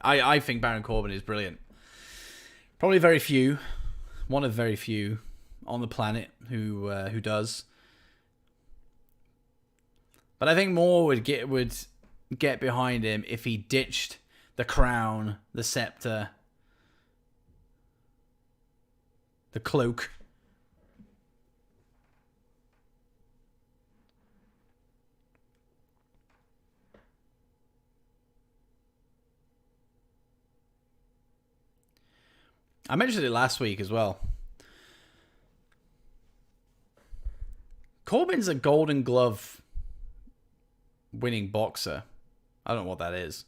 I think Baron Corbin is brilliant. Probably one of very few on the planet who does. But I think more would get behind him if he ditched the crown, the scepter, the cloak. I mentioned it last week as well. Corbin's a Golden Glove winning boxer. I don't know what that is.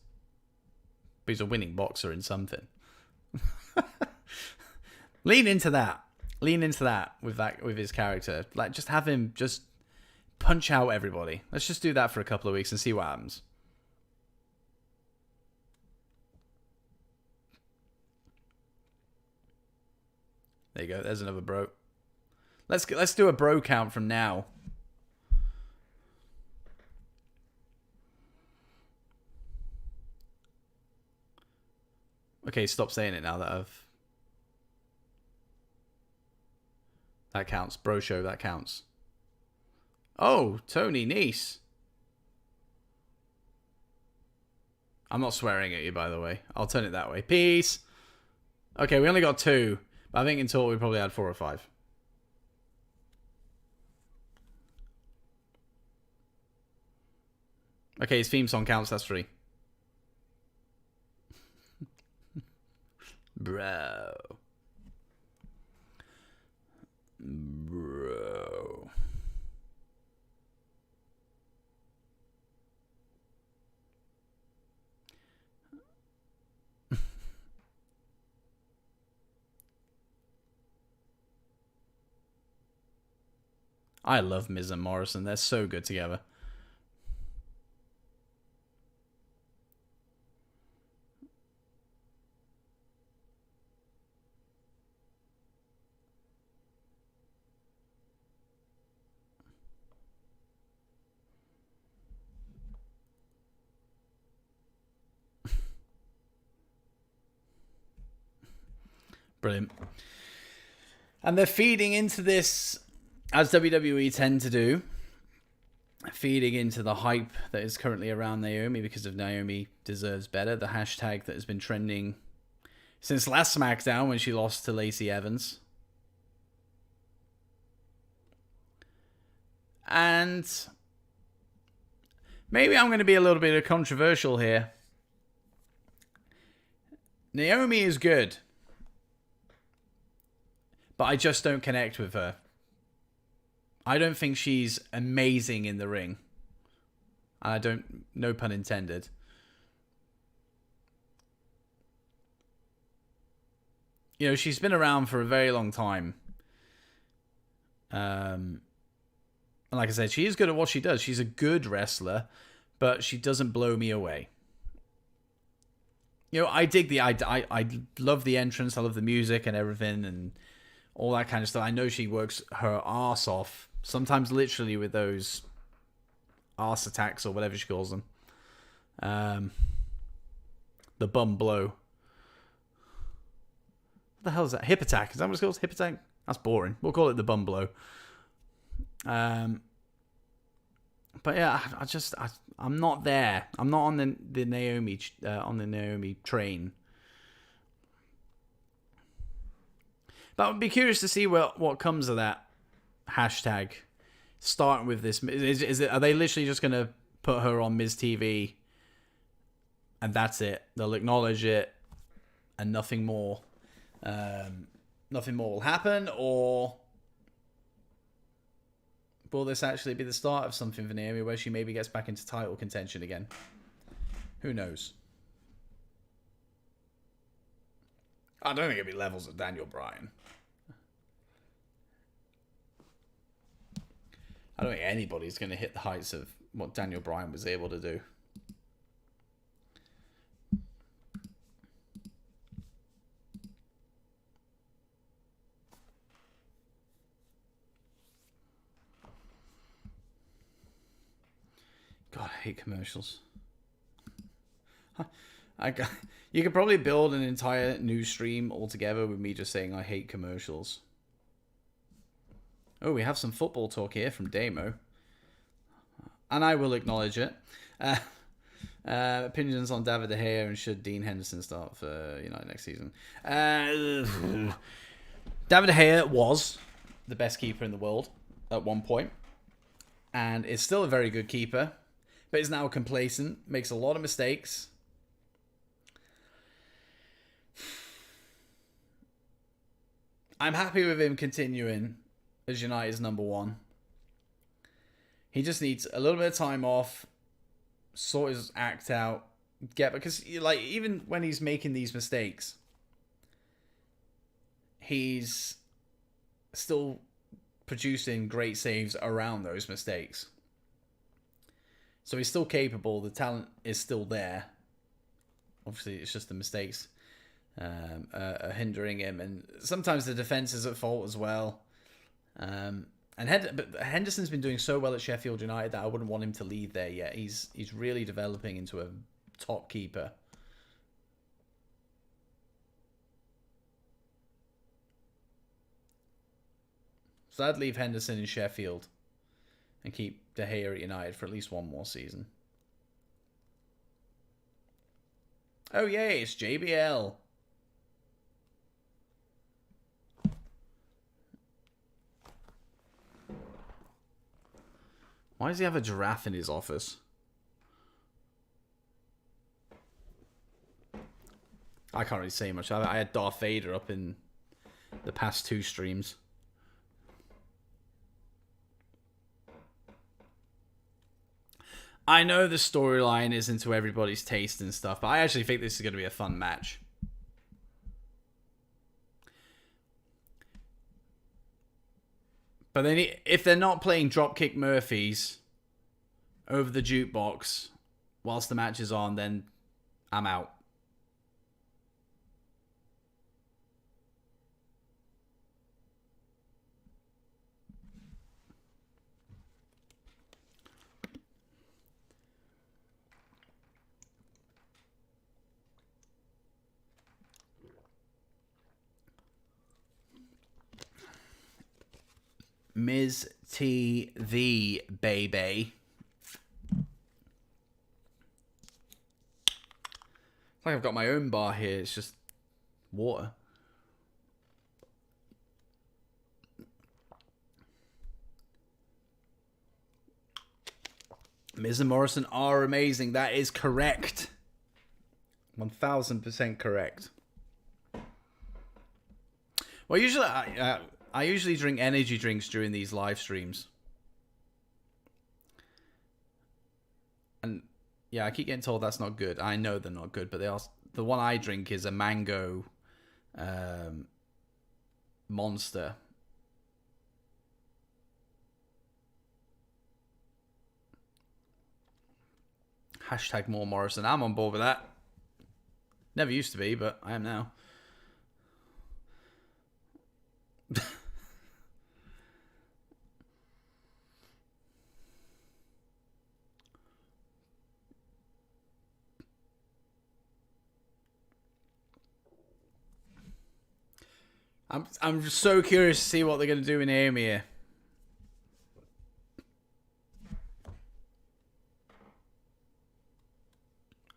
But he's a winning boxer in something. Lean into that with his character. Like, just have him just punch out everybody. Let's just do that for a couple of weeks and see what happens. There you go. There's another bro. Let's do a bro count from now. Okay, stop saying it now that that counts. Bro show, that counts. Oh, Tony Nese. I'm not swearing at you, by the way. I'll turn it that way. Peace. Okay, we only got 2. But I think in total we probably had 4 or 5. Okay, his theme song counts. That's 3. Bro. I love Miz and Morrison. They're so good together. Brilliant. And they're feeding into this, as WWE tend to do, feeding into the hype that is currently around Naomi because of Naomi deserves better, the hashtag that has been trending since last SmackDown when she lost to Lacey Evans. And maybe I'm going to be a little bit controversial here. Naomi is good, but I just don't connect with her. I don't think she's amazing in the ring. I don't, no pun intended. You know, she's been around for a very long time. And like I said, she is good at what she does. She's a good wrestler, but she doesn't blow me away. You know, I dig I love the entrance. I love the music and everything and all that kind of stuff. I know she works her arse off. Sometimes literally with those arse attacks or whatever she calls them. The bum blow. What the hell is that? Hip attack. Is that what it's called? Hip attack? That's boring. We'll call it the bum blow. But yeah, I'm not there. I'm not on the Naomi train. But I'd be curious to see what comes of that hashtag. Starting with this, are they literally just going to put her on Miz TV, and that's it? They'll acknowledge it, and nothing more. Nothing more will happen, or will this actually be the start of something for Naomi, where she maybe gets back into title contention again? Who knows? I don't think it'll be levels of Daniel Bryan. I don't think anybody's going to hit the heights of what Daniel Bryan was able to do. God, I hate commercials. You could probably build an entire news stream altogether with me just saying I hate commercials. Oh, we have some football talk here from Damo. And I will acknowledge it. Opinions on David De Gea and should Dean Henderson start for United next season. David De Gea was the best keeper in the world at one point. And is still a very good keeper. But is now complacent. Makes a lot of mistakes. I'm happy with him continuing as United's number 1. He just needs a little bit of time off, sort his act out, because like even when he's making these mistakes, he's still producing great saves around those mistakes. So he's still capable. The talent is still there. Obviously, it's just the mistakes are hindering him, and sometimes the defense is at fault as well. But Henderson's been doing so well at Sheffield United that I wouldn't want him to leave there yet. He's really developing into a top keeper. So I'd leave Henderson in Sheffield and keep De Gea at United for at least one more season. Oh yay, it's JBL. Why does he have a giraffe in his office? I can't really say much. I had Darth Vader up in the past 2 streams. I know the storyline isn't to everybody's taste and stuff, but I actually think this is going to be a fun match. But then if they're not playing Dropkick Murphys over the jukebox whilst the match is on, then I'm out. Ms. TV, baby. It's like I've got my own bar here. It's just water. Miz and Morrison are amazing. That is correct. 1000% correct. Well, usually I usually drink energy drinks during these live streams. And yeah, I keep getting told that's not good. I know they're not good, but they are. The one I drink is a mango monster. Hashtag more Morrison. I'm on board with that. Never used to be, but I am now. I'm so curious to see what they're going to do in Amy here.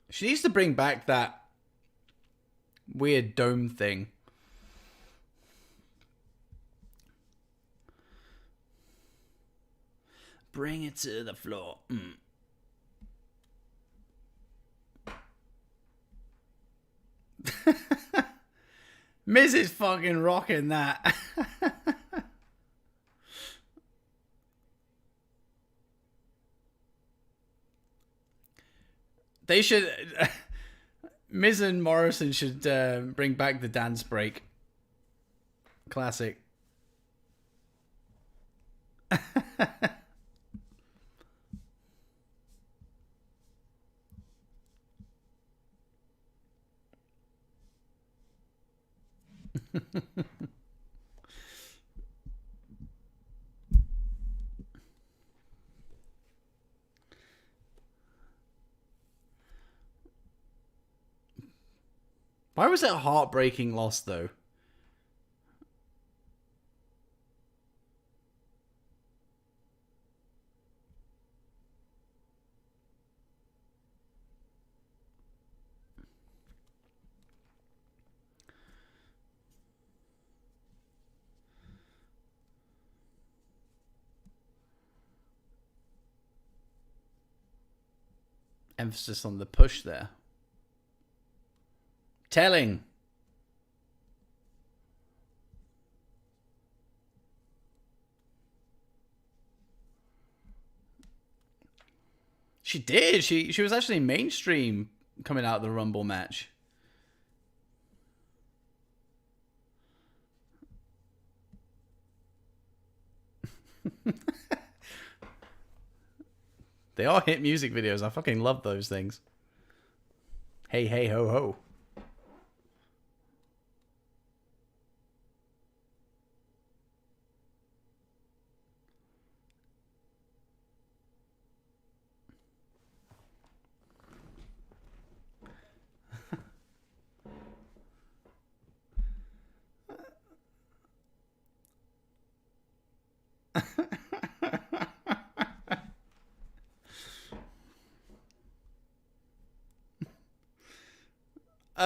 She needs to bring back that weird dome thing. Bring it to the floor. Miz is fucking rocking that. They should... Miz and Morrison should bring back the dance break. Classic. Why was it a heartbreaking loss, though? Emphasis on the push there. Telling. She did. She was actually mainstream coming out of the Rumble match. They are hit music videos. I fucking love those things. Hey, hey, ho, ho.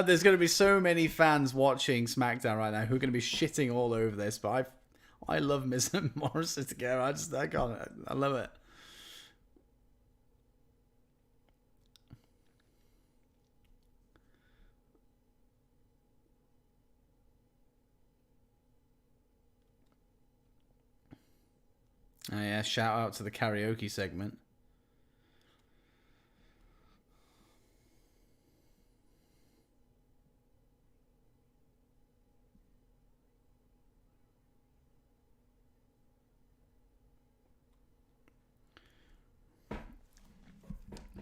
There's going to be so many fans watching SmackDown right now who are going to be shitting all over this, but I love Miz and Morrison together. I love it. Oh yeah, shout out to the karaoke segment.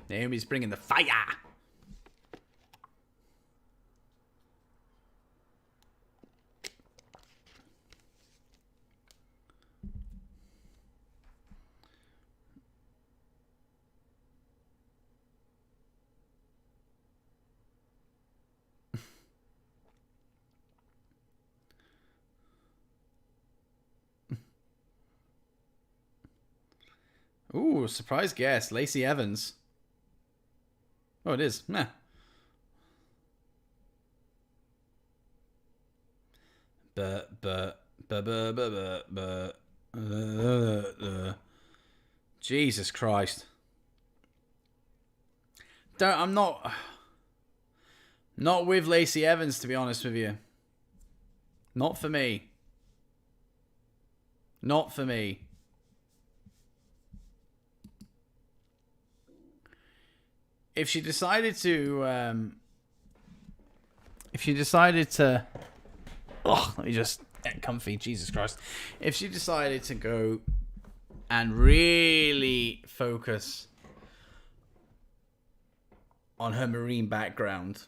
Naomi's bringing the fire. Ooh, surprise guest, Lacey Evans. Oh, it is. Meh. Jesus Christ. I'm not with Lacey Evans, to be honest with you. Not for me. Not for me. If she decided to, let me just get comfy, Jesus Christ. If she decided to go and really focus on her Marine background,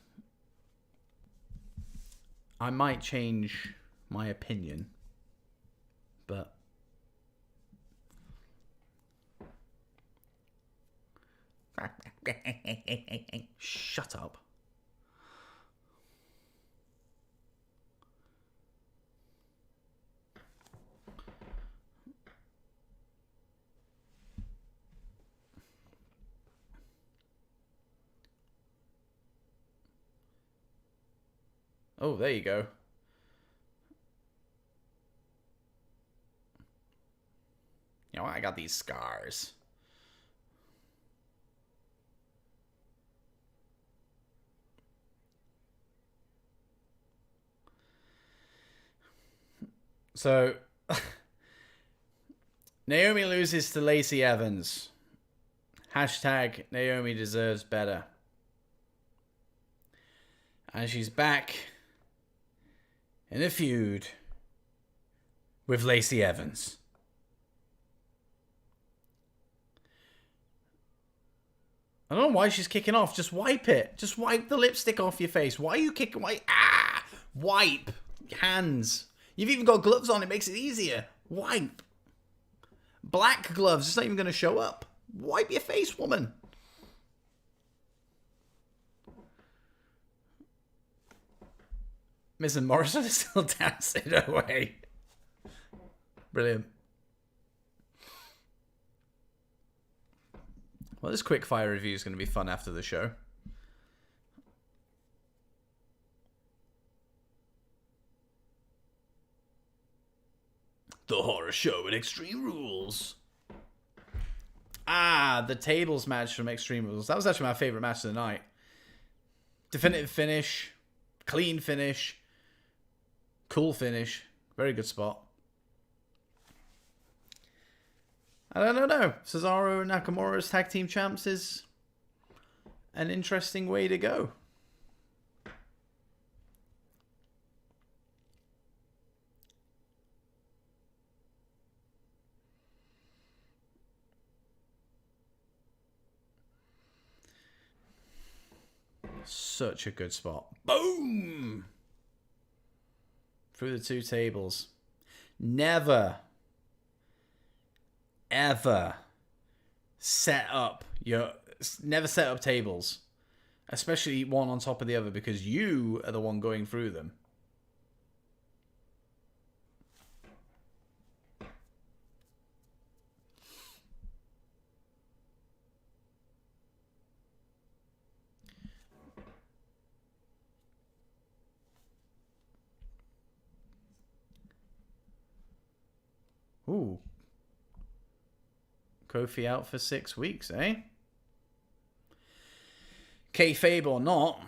I might change my opinion, but shut up. Oh, there you go. You know, I got these scars. So, Naomi loses to Lacey Evans. Hashtag Naomi deserves better. And she's back in a feud with Lacey Evans. I don't know why she's kicking off. Just wipe it. Just wipe the lipstick off your face. Why are you kicking? Wipe. Hands. You've even got gloves on. It makes it easier. Wipe. Black gloves. It's not even going to show up. Wipe your face, woman. Miz and Morrison is still dancing away. Brilliant. Well, this quickfire review is going to be fun after the show. The horror show at Extreme Rules. The tables match from Extreme Rules. That was actually my favorite match of the night. Definitive finish. Clean finish. Cool finish. Very good spot. I don't know. Cesaro and Nakamura as tag team champs is an interesting way to go. Such a good spot. Boom! Through the two tables. Never, ever set up tables. Especially one on top of the other, because you are the one going through them. Ooh. Kofi out for 6 weeks, eh? Kayfabe or not,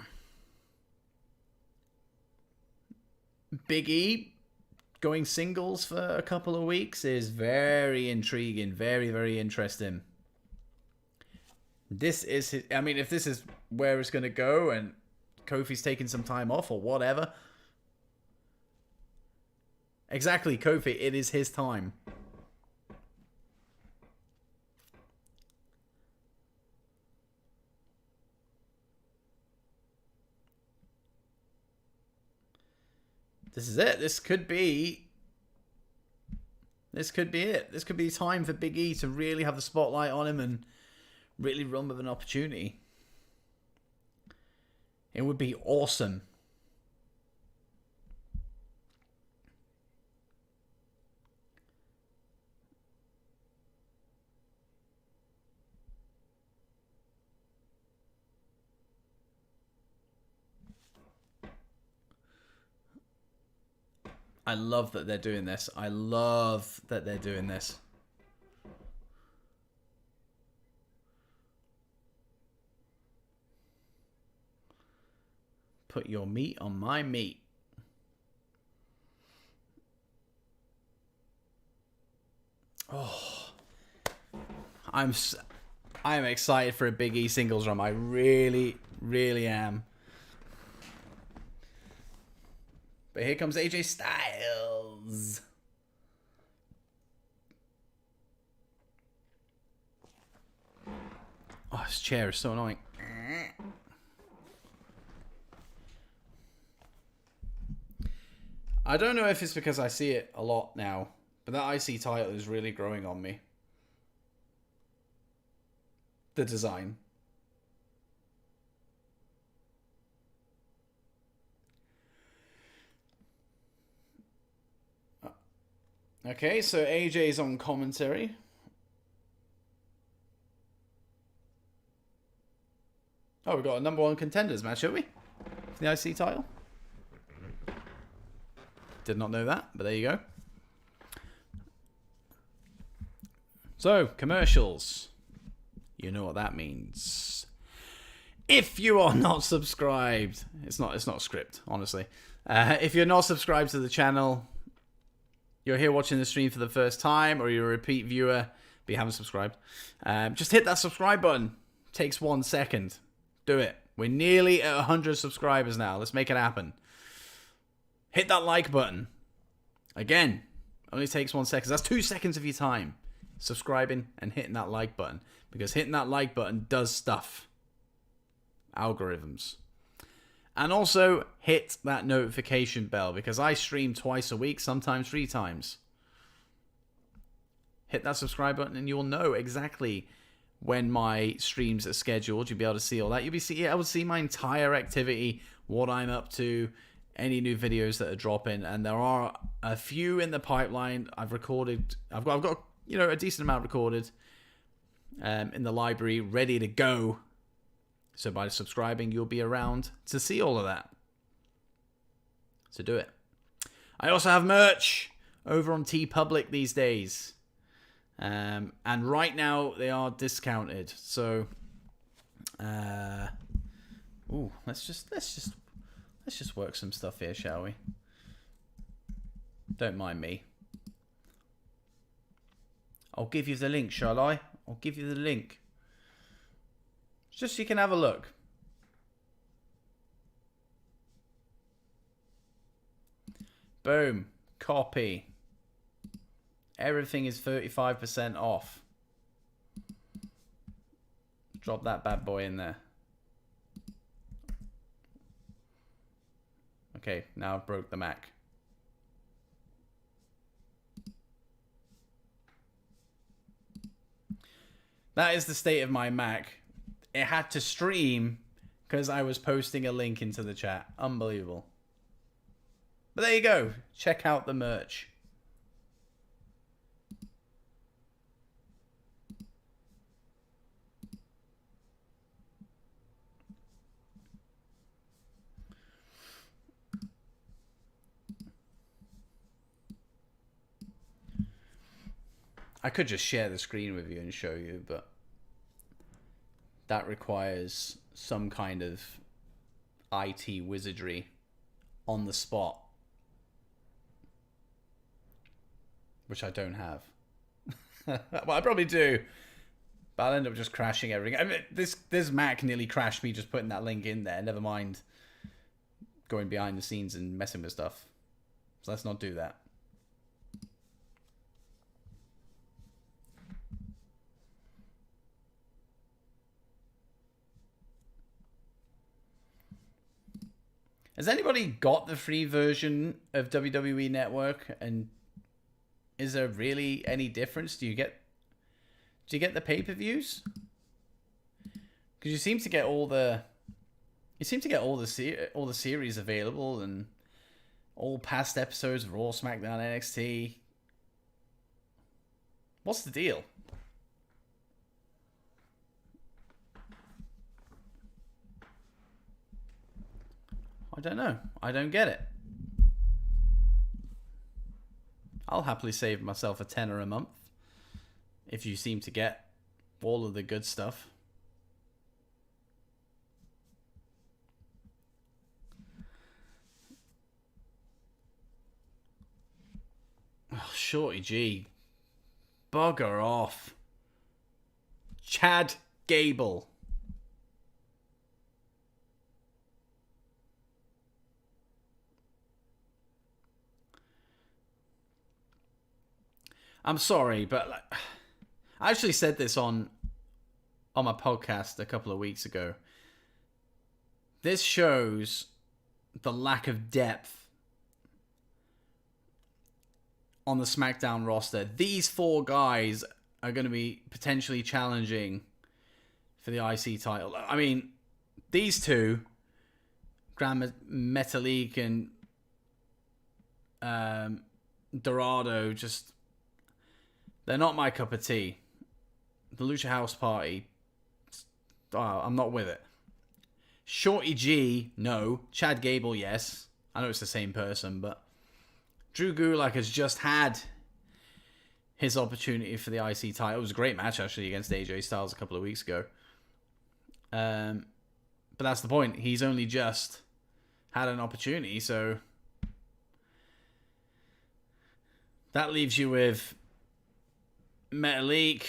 Big E going singles for a couple of weeks is very intriguing. Very, very interesting. This is his, I mean, if this is where it's going to go and Kofi's taking some time off or whatever. Exactly, Kofi, it is his time. This is it. This could be it. This could be time for Big E to really have the spotlight on him and really run with an opportunity. It would be awesome. I love that they're doing this. I love that they're doing this. Put your meat on my meat. Oh, I'm excited for a Big E singles run. I really, really am. But here comes AJ Styles. Oh, this chair is so annoying. I don't know if it's because I see it a lot now, but that IC title is really growing on me. The design. Okay, so AJ's on commentary. Oh, we've got a number one contenders match, have we? For the IC title. Did not know that, but there you go. So, commercials. You know what that means. If you are not subscribed, it's not a script, honestly. If you're not subscribed to the channel, you're here watching the stream for the first time, or you're a repeat viewer, but you haven't subscribed, just hit that subscribe button. Takes 1 second. Do it. We're nearly at 100 subscribers now. Let's make it happen. Hit that like button. Again, only takes 1 second. That's 2 seconds of your time. Subscribing and hitting that like button. Because hitting that like button does stuff. Algorithms. And also, hit that notification bell, because I stream twice a week, sometimes 3 times. Hit that subscribe button and you'll know exactly when my streams are scheduled. You'll be able to see all that. You'll be able to see my entire activity, what I'm up to, any new videos that are dropping. And there are a few in the pipeline. I've got you know, a decent amount recorded in the library, ready to go. So by subscribing, you'll be around to see all of that. So do it. I also have merch over on TeePublic these days. And right now they are discounted. So let's just work some stuff here, shall we? Don't mind me. I'll give you the link, shall I? I'll give you the link. Just so you can have a look. Boom. Copy. Everything is 35% off. Drop that bad boy in there. Okay, now I've broke the Mac. That is the state of my Mac. It had to stream because I was posting a link into the chat. Unbelievable. But there you go. Check out the merch. I could just share the screen with you and show you, but that requires some kind of IT wizardry on the spot. which I don't have. Well, I probably do, but I'll end up just crashing everything. I mean, this Mac nearly crashed me just putting that link in there. Never mind going behind the scenes and messing with stuff. So let's not do that. Has anybody got the free version of WWE Network? And is there really any difference? Do you get the pay-per-views? Because you seem to get all the series available and all past episodes of Raw, SmackDown, NXT. What's the deal? I don't know. I don't get it. I'll happily save myself a tenner a month if you seem to get all of the good stuff. Oh, Shorty G. Bugger off. Chad Gable. I'm sorry, but like, I actually said this on my podcast a couple of weeks ago. This shows the lack of depth on the SmackDown roster. These 4 guys are going to be potentially challenging for the IC title. I mean, these 2, Grand Metalik and Dorado, just... they're not my cup of tea. The Lucha House Party, I'm not with it. Shorty G, no. Chad Gable, yes. I know it's the same person, but Drew Gulak has just had his opportunity for the IC title. It was a great match, actually, against AJ Styles a couple of weeks ago. But that's the point. He's only just had an opportunity, so that leaves you with Metalik,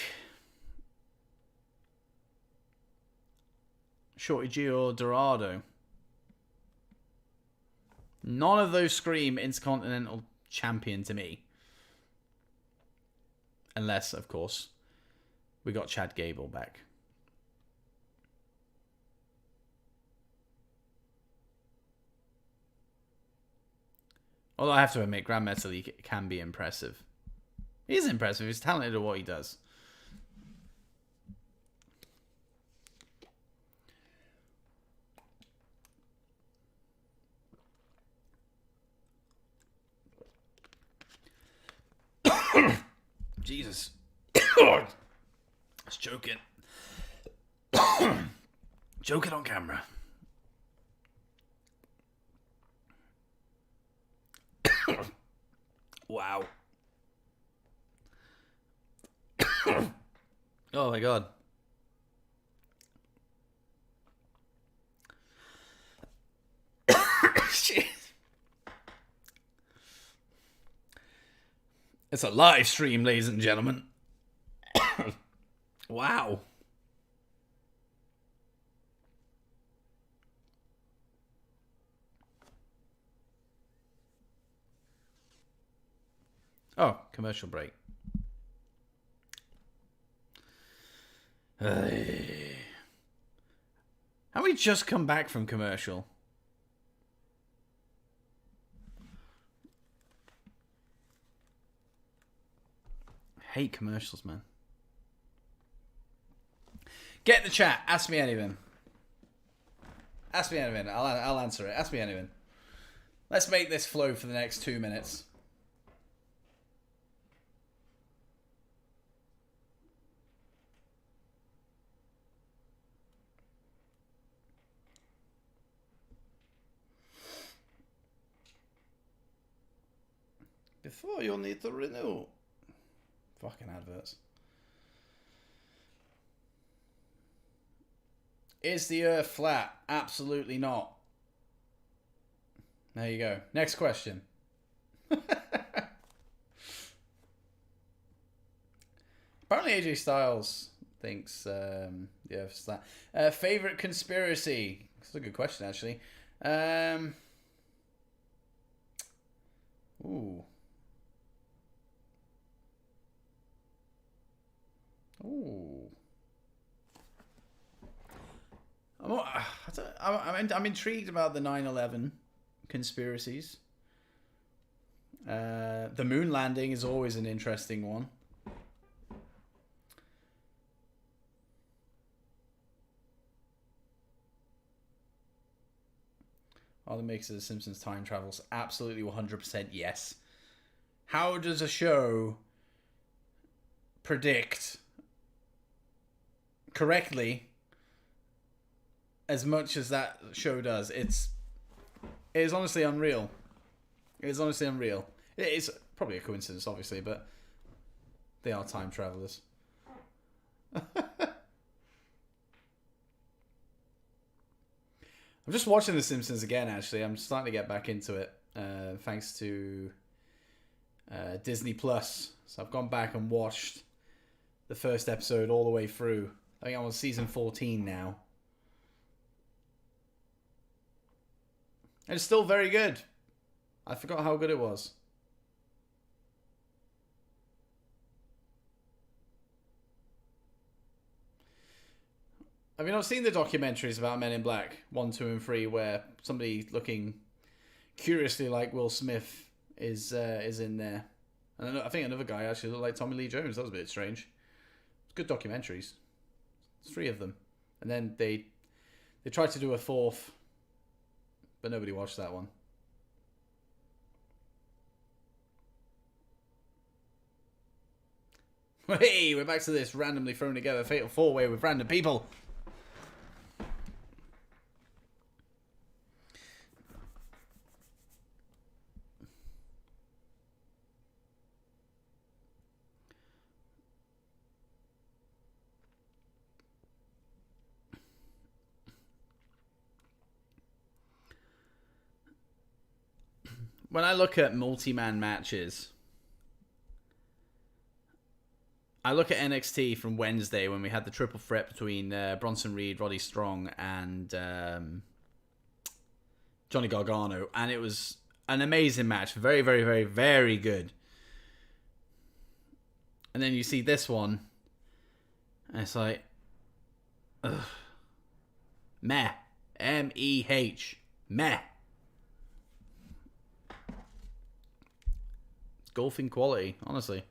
Shorty G, or Dorado. None of those scream Intercontinental Champion to me. Unless, of course, we got Chad Gable back. Although I have to admit, Grand Metalik can be impressive. He is impressive. He's talented at what he does. Jesus. I was joking. Joking on camera. Wow. Oh my god. Shit. It's a live stream, ladies and gentlemen. Wow. Oh, commercial break. Have we just come back from commercial? I hate commercials, man. Get in the chat. Ask me anything. Ask me anything. I'll answer it. Ask me anything. Let's make this flow for the next 2 minutes. Before you'll need to renew. Fucking adverts. Is the Earth flat? Absolutely not. There you go. Next question. Apparently AJ Styles thinks, yeah, it's that. Favorite conspiracy? That's a good question, actually. Ooh. Ooh. I'm intrigued about the 9/11 conspiracies. The moon landing is always an interesting one. Are the makers of The Simpsons time travels? Absolutely 100% yes. How does a show predict correctly as much as that show does? It is honestly unreal. It is honestly unreal. It is probably a coincidence, obviously, but they are time travelers. I'm just watching The Simpsons again, actually. I'm starting to get back into it, thanks to Disney Plus. So I've gone back and watched the first episode all the way through. I think I'm on season 14 now. And it's still very good. I forgot how good it was. Have you not seen the documentaries about Men in Black 1, 2, and 3, where somebody looking curiously like Will Smith is in there? And I think another guy actually looked like Tommy Lee Jones. That was a bit strange. It's good documentaries. There's 3 of them, and then they tried to do a 4th, but nobody watched that one. Hey, we're back to this randomly thrown together fatal 4-way with random people. When I look at multi-man matches, I look at NXT from Wednesday when we had the triple threat between Bronson Reed, Roddy Strong, and Johnny Gargano, and it was an amazing match. Very, very, very, very good. And then you see this one, and it's like, ugh. Meh. M-E-H. Meh. It's golfing quality, honestly.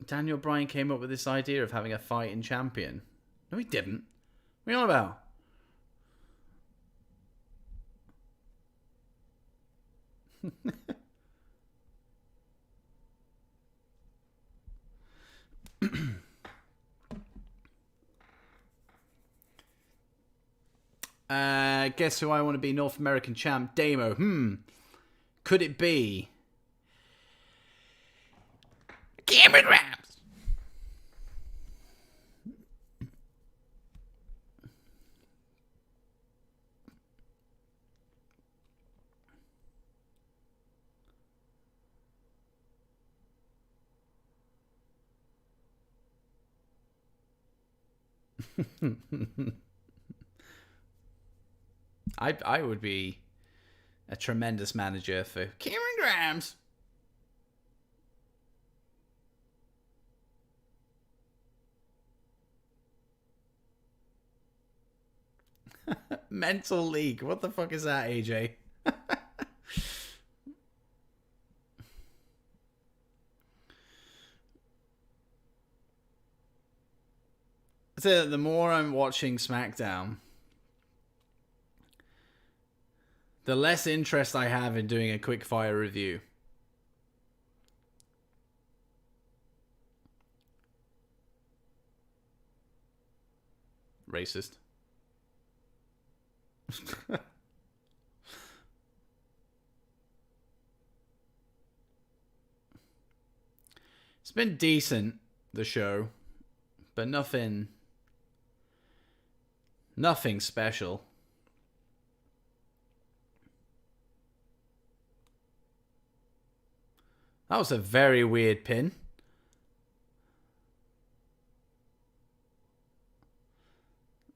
Daniel Bryan came up with this idea of having a fighting champion. No, he didn't. What are you on about? Guess who I want to be North American champ? Damo. Could it be Cameron Grimes? I would be a tremendous manager for Cameron Grimes. Mental League. What the fuck is that, AJ? So the more I'm watching SmackDown, the less interest I have in doing a quick fire review. Racist. It's been decent, the show, but nothing special. That was a very weird pin.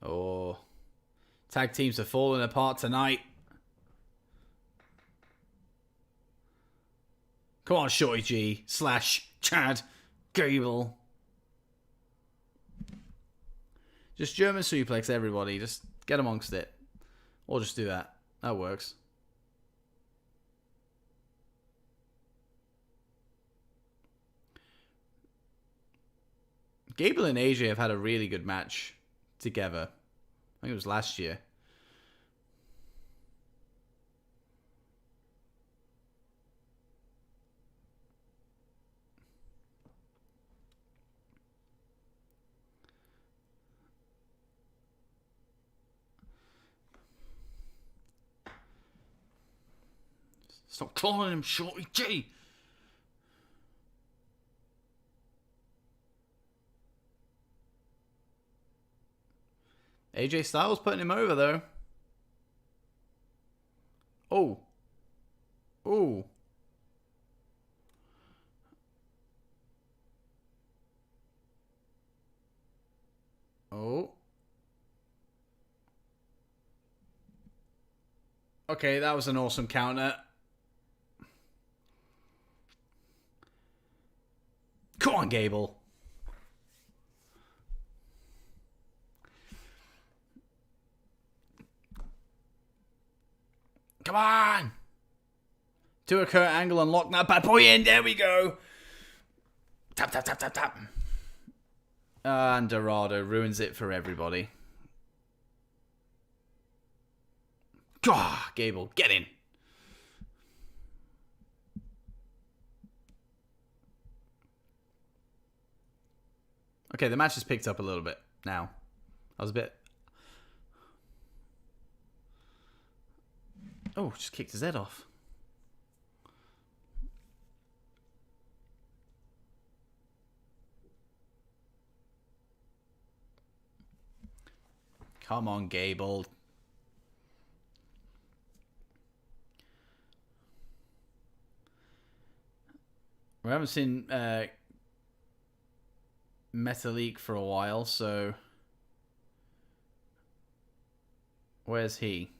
Oh. Tag teams are falling apart tonight. Come on, Shorty G / Chad Gable. Just German suplex everybody. Just get amongst it. Or just do that. That works. Gable and AJ have had a really good match together. I think it was last year. Stop calling him Shorty G. AJ Styles putting him over, though. Oh. Oh. Oh. Okay, that was an awesome counter. Come on, Gable. Come on. Do a Kurt Angle and lock that bad boy in. There we go. Tap, tap, tap, tap, tap. And Dorado ruins it for everybody. Gable, get in. Okay, the match has picked up a little bit now. I was a bit... Oh, just kicked his head off. Come on, Gable. We haven't seen Metalik for a while, so... Where's he?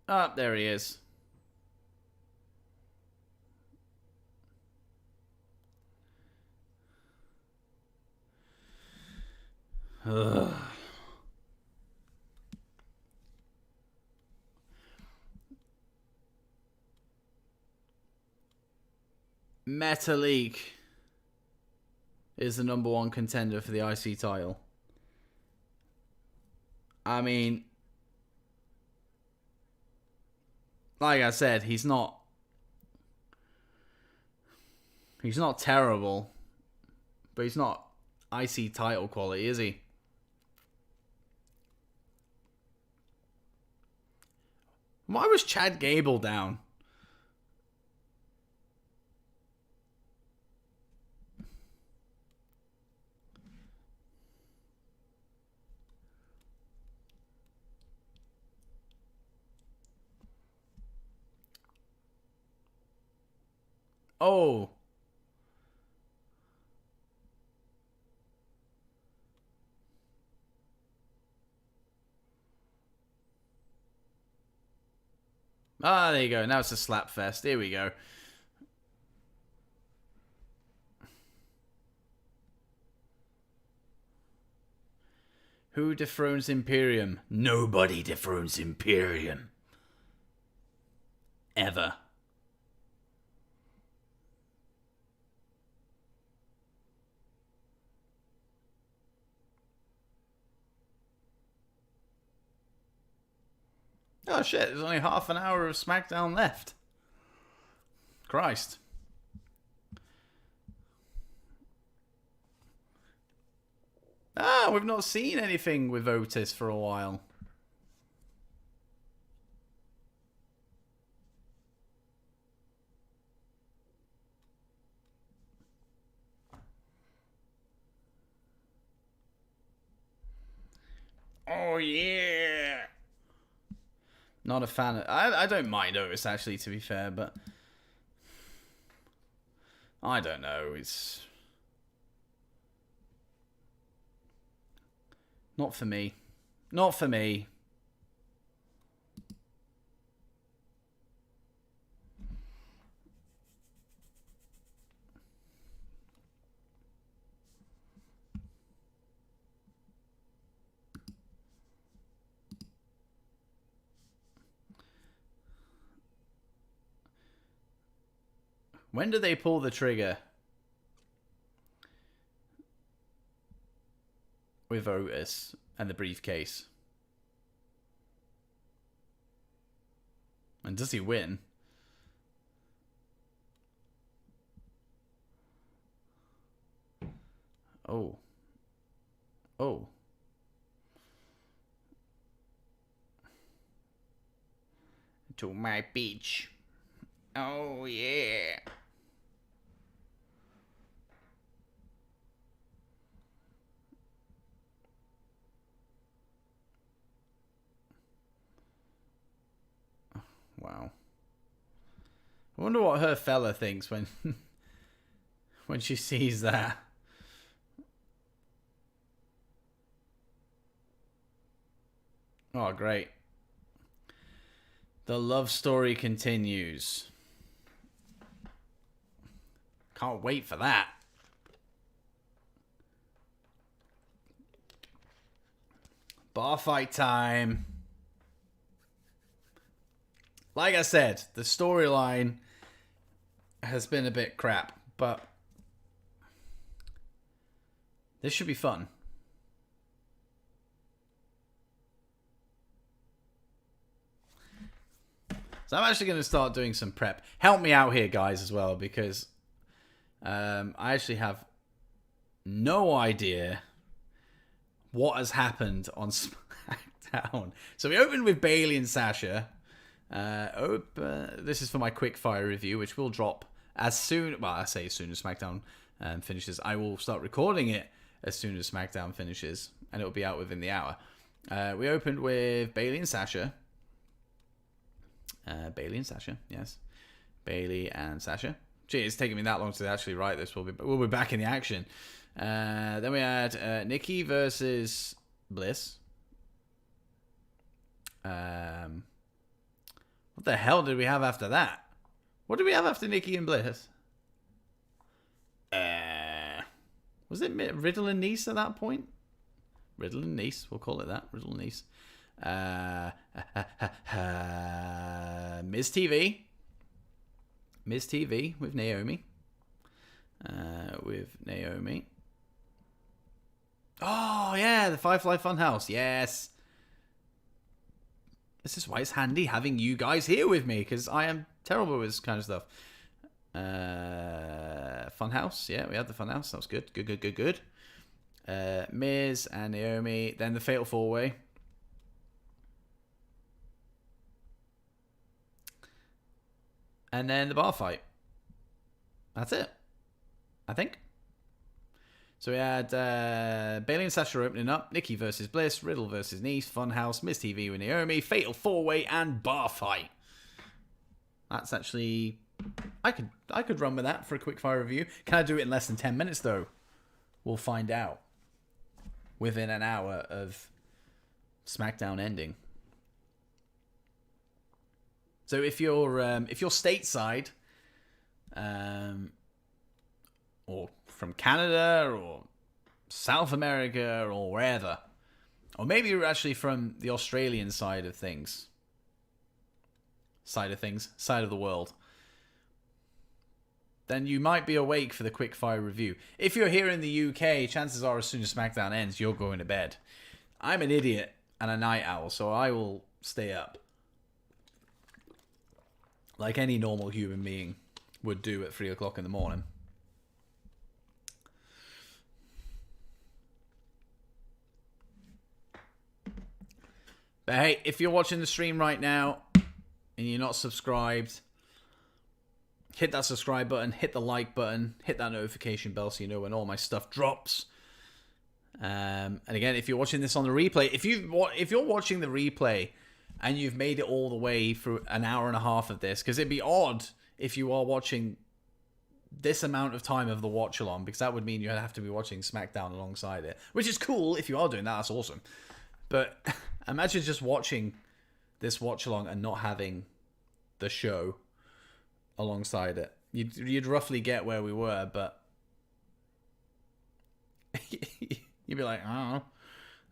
Ah, there he is. Ugh. Metalik is the #1 contender for the IC title. I mean, like I said, he's not terrible, but he's not IC title quality, is he? Why was Chad Gable down? Oh. Ah, there you go. Now it's a slap fest. Here we go. Who dethrones Imperium? Nobody dethrones Imperium. Ever. Oh shit, there's only half an hour of SmackDown left. Christ. Ah, we've not seen anything with Otis for a while. Oh, yeah. Not a fan of... I don't mind Otis, actually, to be fair, but... I don't know. It's... not for me. Not for me. When do they pull the trigger with Otis and the briefcase? And does he win? Oh. Oh. To my beach. Oh, yeah. Wow. I wonder what her fella thinks when when she sees that. Oh, great. The love story continues. Can't wait for that. Bar fight time. Like I said, the storyline has been a bit crap, but this should be fun. So I'm actually going to start doing some prep. Help me out here, guys, as well, because I actually have no idea what has happened on SmackDown. So we opened with Bayley and Sasha. This is for my quick fire review, which will drop as soon. Well, I say as soon as SmackDown finishes. I will start recording it as soon as SmackDown finishes, and it will be out within the hour. We opened with Bayley and Sasha. Bayley and Sasha, yes. Bayley and Sasha. Gee, it's taking me that long to actually write this. We'll be back in the action. Then we had Nikki versus Bliss. What the hell did we have after that? What did we have after Nikki and Bliss? Was it Riddle and Nice at that point? Riddle and Nice, we'll call it that. Riddle and Nice. Miz TV. Miz TV with Naomi. Oh, yeah, the Firefly Funhouse. Yes. This is why it's handy having you guys here with me, because I am terrible with this kind of stuff. Funhouse. Yeah, we had the Funhouse. That was good. Good. Miz and Naomi. Then the Fatal 4-Way. And then the bar fight. That's it, I think. So we had Bayley and Sasha opening up, Nikki versus Bliss, Riddle versus Nice, Funhouse, Miz TV with Naomi, Fatal 4-Way, and bar fight. That's actually... I could run with that for a quick fire review. Can I do it in less than 10 minutes, though? We'll find out within an hour of SmackDown ending. So if you're stateside, or from Canada or South America or wherever, or maybe you're actually from the Australian side of the world, then you might be awake for the quickfire review. If you're here in the UK, chances are as soon as SmackDown ends, you're going to bed. I'm an idiot and a night owl, so I will stay up like any normal human being would do at 3 o'clock in the morning. But hey, if you're watching the stream right now and you're not subscribed, hit that subscribe button, hit the like button, hit that notification bell so you know when all my stuff drops. And again, if you're watching this on the replay, if you're watching the replay and you've made it all the way through an hour and a half of this, because it'd be odd if you are watching this amount of time of the watch along, because that would mean you'd have to be watching SmackDown alongside it, which is cool if you are doing that. That's awesome. But imagine just watching this watch along and not having the show alongside it. You'd roughly get where we were, but you'd be like, I don't know.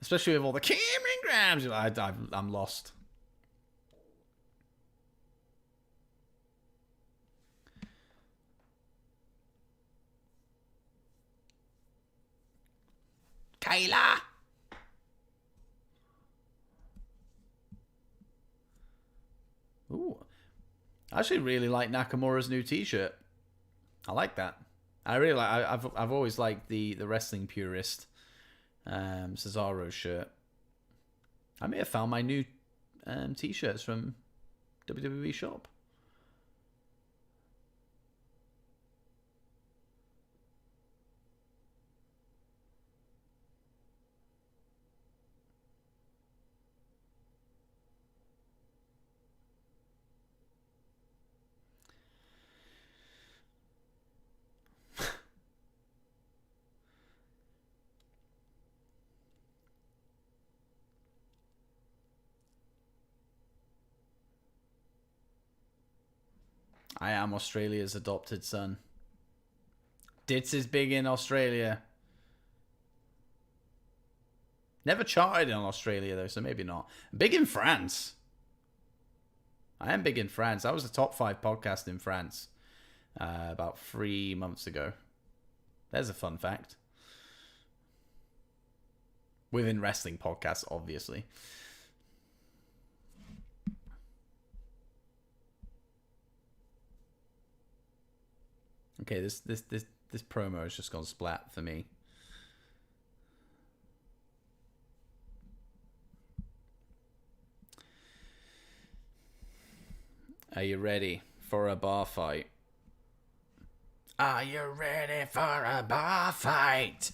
Especially with all the Cameron grams, you're like, I'm lost. Kayla! Ooh. I actually really like Nakamura's new t-shirt. I like that. I really like. I've always liked the wrestling purist Cesaro shirt. I may have found my new t-shirts from WWE shop. I am Australia's adopted son. Dits is big in Australia. Never charted in Australia though, so maybe not. Big in France. I am big in France. I was a top 5 podcast in France about 3 months ago. There's a fun fact. Within wrestling podcasts, obviously. Okay, this promo has just gone splat for me. Are you ready for a bar fight? Are you ready for a bar fight?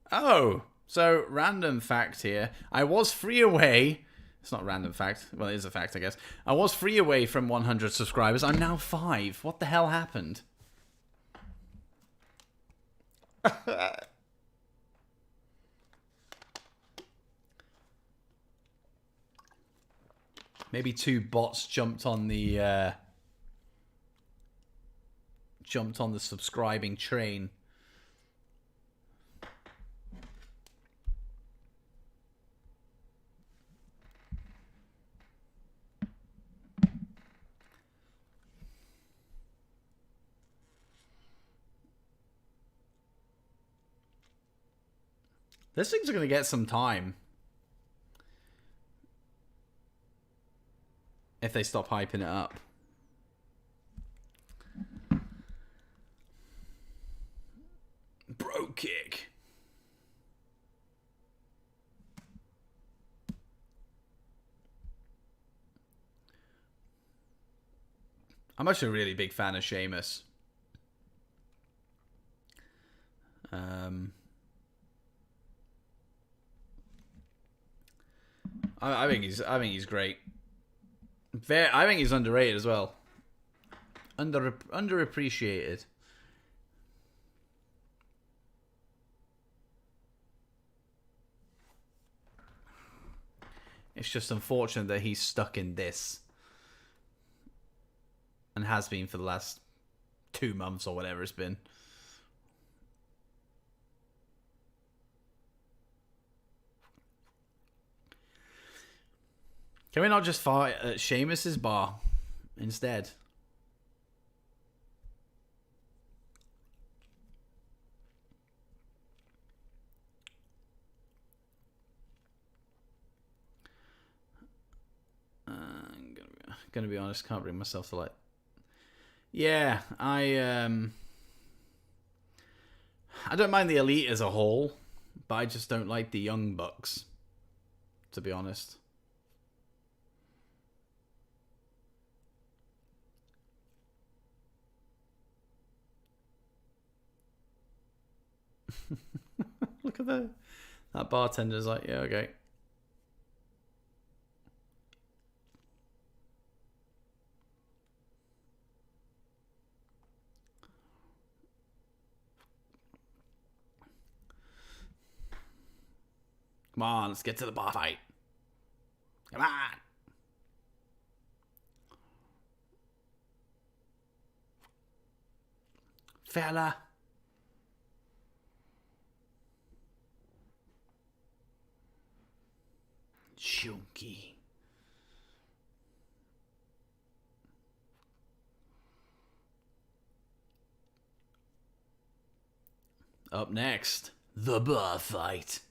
Oh, so random fact here. I was 3 away. It's not a random fact. Well, it is a fact, I guess. I was 3 away from 100 subscribers. I'm now 5. What the hell happened? Maybe 2 bots jumped on the subscribing train. This thing's going to get some time. If they stop hyping it up. Bro kick. I'm actually a really big fan of SHEAMUS. I think he's great. I think he's underrated as well. Underappreciated. It's just unfortunate that he's stuck in this. And has been for the last 2 months or whatever it's been. Can we not just fight at SHEAMUS's bar instead? I'm gonna be honest, can't bring myself to like. Yeah, I don't mind the Elite as a whole, but I just don't like the Young Bucks, to be honest. Look at that bartender's like, yeah, okay. Come on, let's get to the bar fight. Come on. Fella. Chunky. Up next, the bar fight.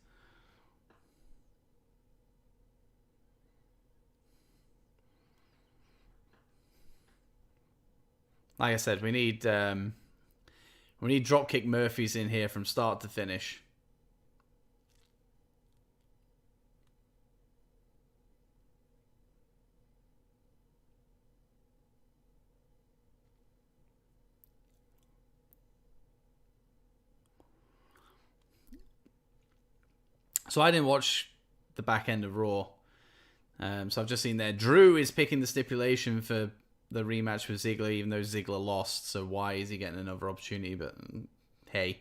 Like I said, we need Dropkick Murphys in here from start to finish. So I didn't watch the back end of Raw. So I've just seen there. Drew is picking the stipulation for the rematch with Ziggler, even though Ziggler lost. So why is he getting another opportunity? But hey.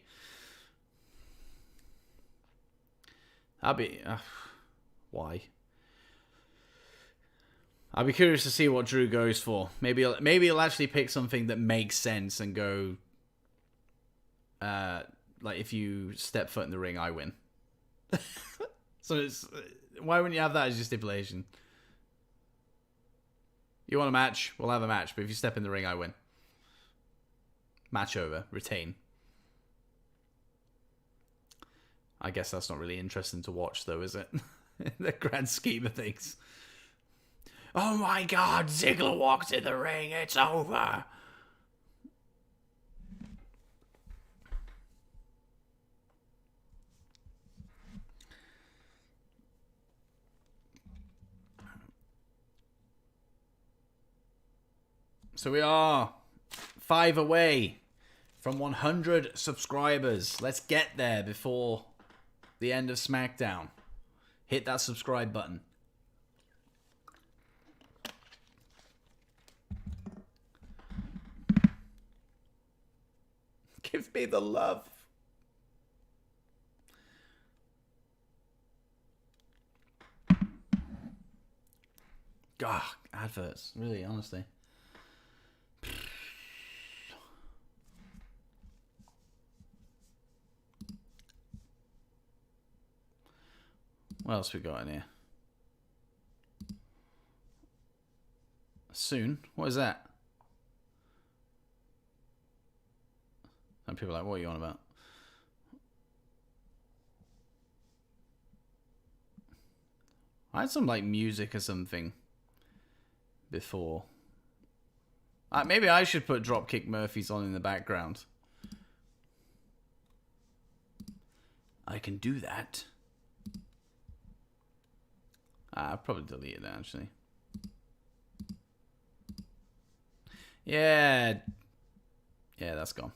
Why? I'll be curious to see what Drew goes for. Maybe he'll actually pick something that makes sense and go, like, if you step foot in the ring, I win. So why wouldn't you have that as your stipulation? You want a match? We'll have a match. But if you step in the ring, I win. Match over. Retain. I guess that's not really interesting to watch, though, is it? In the grand scheme of things. Oh my God, Ziggler walked in the ring. It's over. So we are 5 away from 100 subscribers. Let's get there before the end of SmackDown. Hit that subscribe button. Give me the love. God, adverts. Really, honestly. What else we got in here? Soon? What is that? And people are like, what are you on about? I had some like music or something before. Maybe I should put Dropkick Murphys on in the background. I can do that. I'll probably delete it, actually. Yeah. Yeah, that's gone.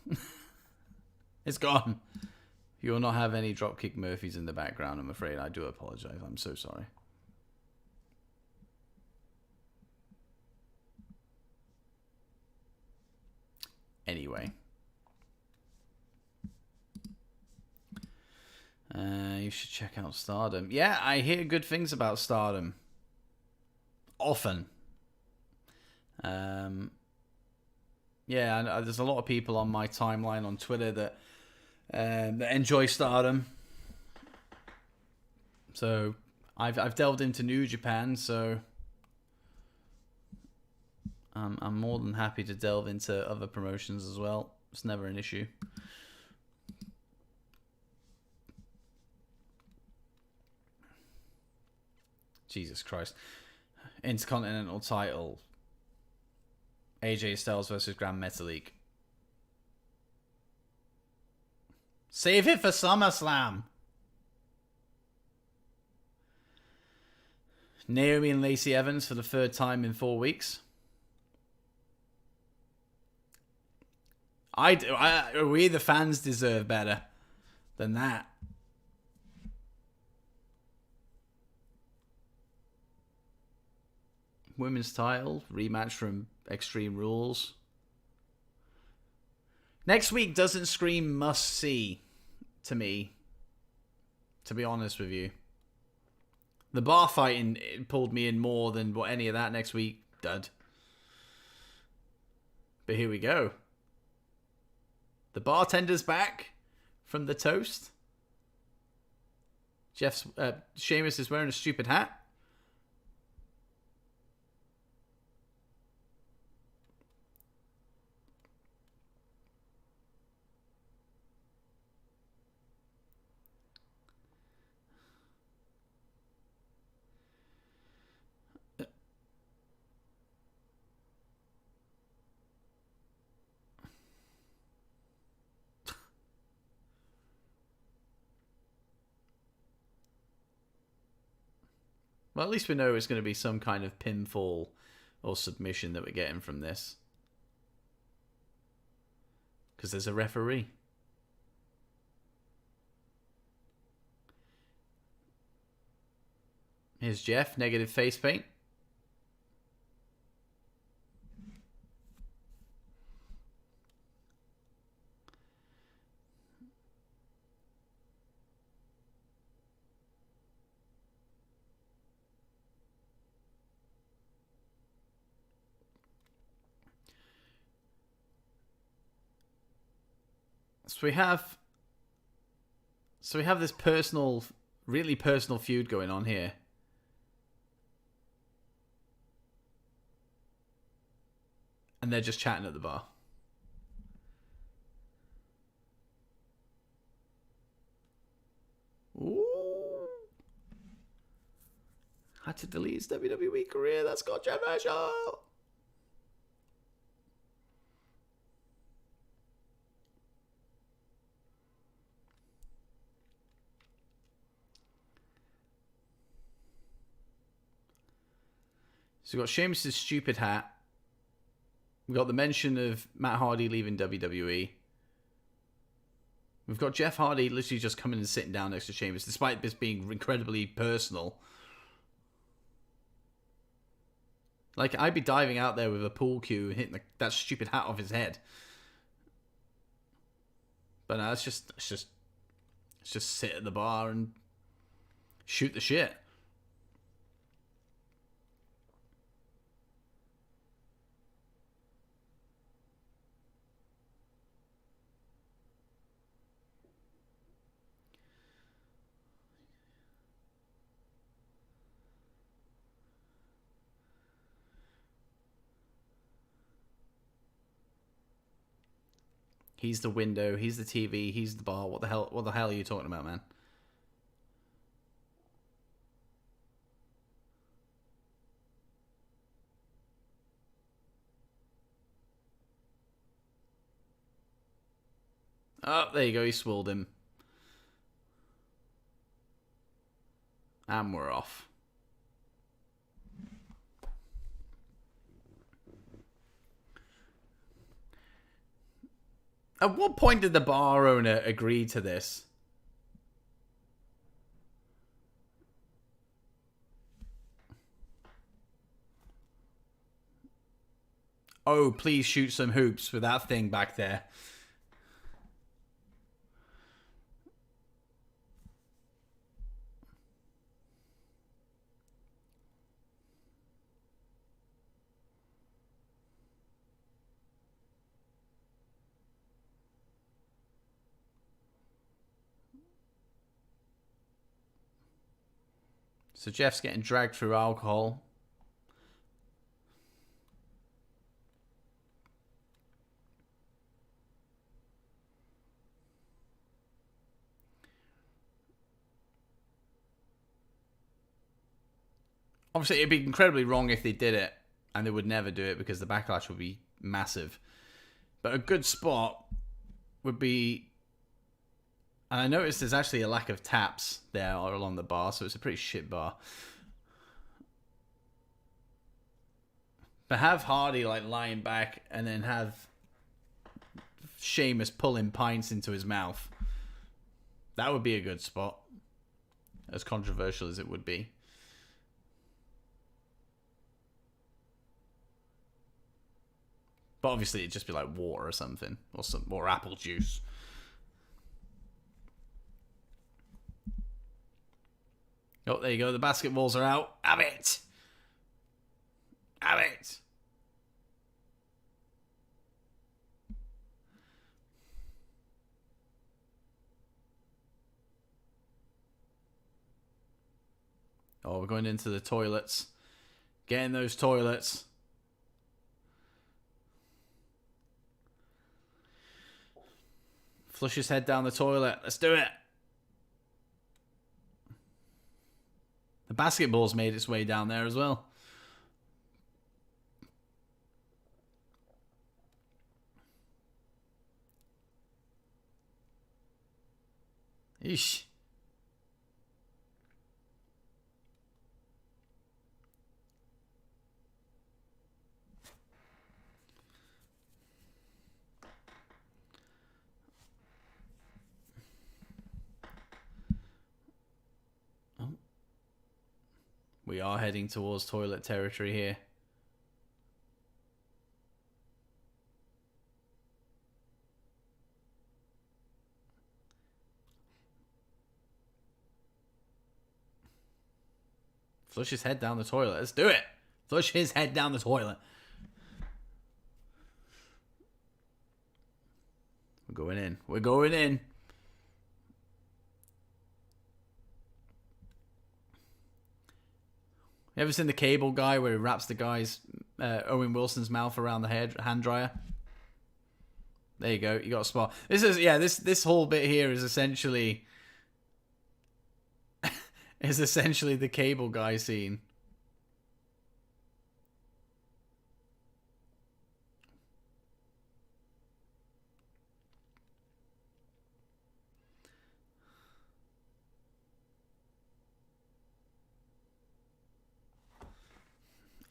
It's gone. You will not have any Dropkick Murphys in the background, I'm afraid. I do apologize. I'm so sorry. Anyway. You should check out Stardom. Yeah, I hear good things about Stardom. Often. Yeah, there's a lot of people on my timeline on Twitter that enjoy Stardom. So I've delved into New Japan, so I'm more than happy to delve into other promotions as well. It's never an issue. Jesus Christ. Intercontinental title. AJ Styles versus Grand Metalik. Save it for SummerSlam. Naomi and Lacey Evans for the 3rd time in 4 weeks. We the fans deserve better. than that. Women's title, rematch from Extreme Rules. Next week doesn't scream must-see to me, to be honest with you. The bar fighting pulled me in more than what any of that next week did. But here we go. The bartender's back from the toast. Sheamus is wearing a stupid hat. Well, at least we know it's going to be some kind of pinfall or submission that we're getting from this. Because there's a referee. Here's Jeff, negative face paint. So we have this personal, really personal feud going on here. And they're just chatting at the bar. Ooh. Had to delete his WWE career. That's controversial. So we've got Sheamus' stupid hat. We've got the mention of Matt Hardy leaving WWE. We've got Jeff Hardy literally just coming and sitting down next to Sheamus, despite this being incredibly personal. Like, I'd be diving out there with a pool cue and hitting that stupid hat off his head. But no, it's just sit at the bar and shoot the shit. He's the window, he's the TV, he's the bar. What the hell are you talking about, man? Oh, there you go, he swooled him. And we're off. At what point did the bar owner agree to this? Oh, please shoot some hoops with that thing back there. So Jeff's getting dragged through alcohol. Obviously, it'd be incredibly wrong if they did it, and they would never do it because the backlash would be massive. But a good spot would be... And I noticed there's actually a lack of taps there along the bar, so it's a pretty shit bar. But have Hardy like lying back and then have Sheamus pulling pints into his mouth. That would be a good spot. As controversial as it would be. But obviously it'd just be like water or something. Or apple juice. Oh, there you go. The basketballs are out. Have it! Have it! Oh, we're going into the toilets. Get in those toilets. Flush his head down the toilet. Let's do it. The basketball's made its way down there as well. Eesh. We are heading towards toilet territory here. Flush his head down the toilet. Let's do it. Flush his head down the toilet. We're going in. We're going in. You ever seen the cable guy where he wraps the guy's Owen Wilson's mouth around the hand dryer? There you go. You got a spot. This is this whole bit here is essentially the cable guy scene.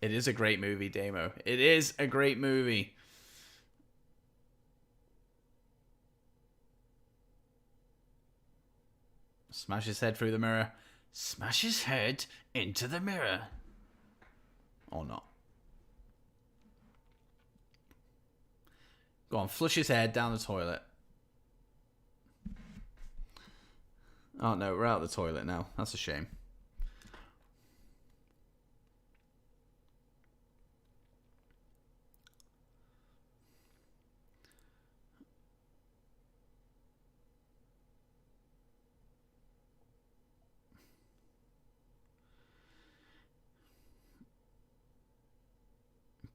It is a great movie, Damo. It is a great movie. Smash his head through the mirror. Smash his head into the mirror. Or not. Go on, flush his head down the toilet. Oh no, we're out of the toilet now. That's a shame.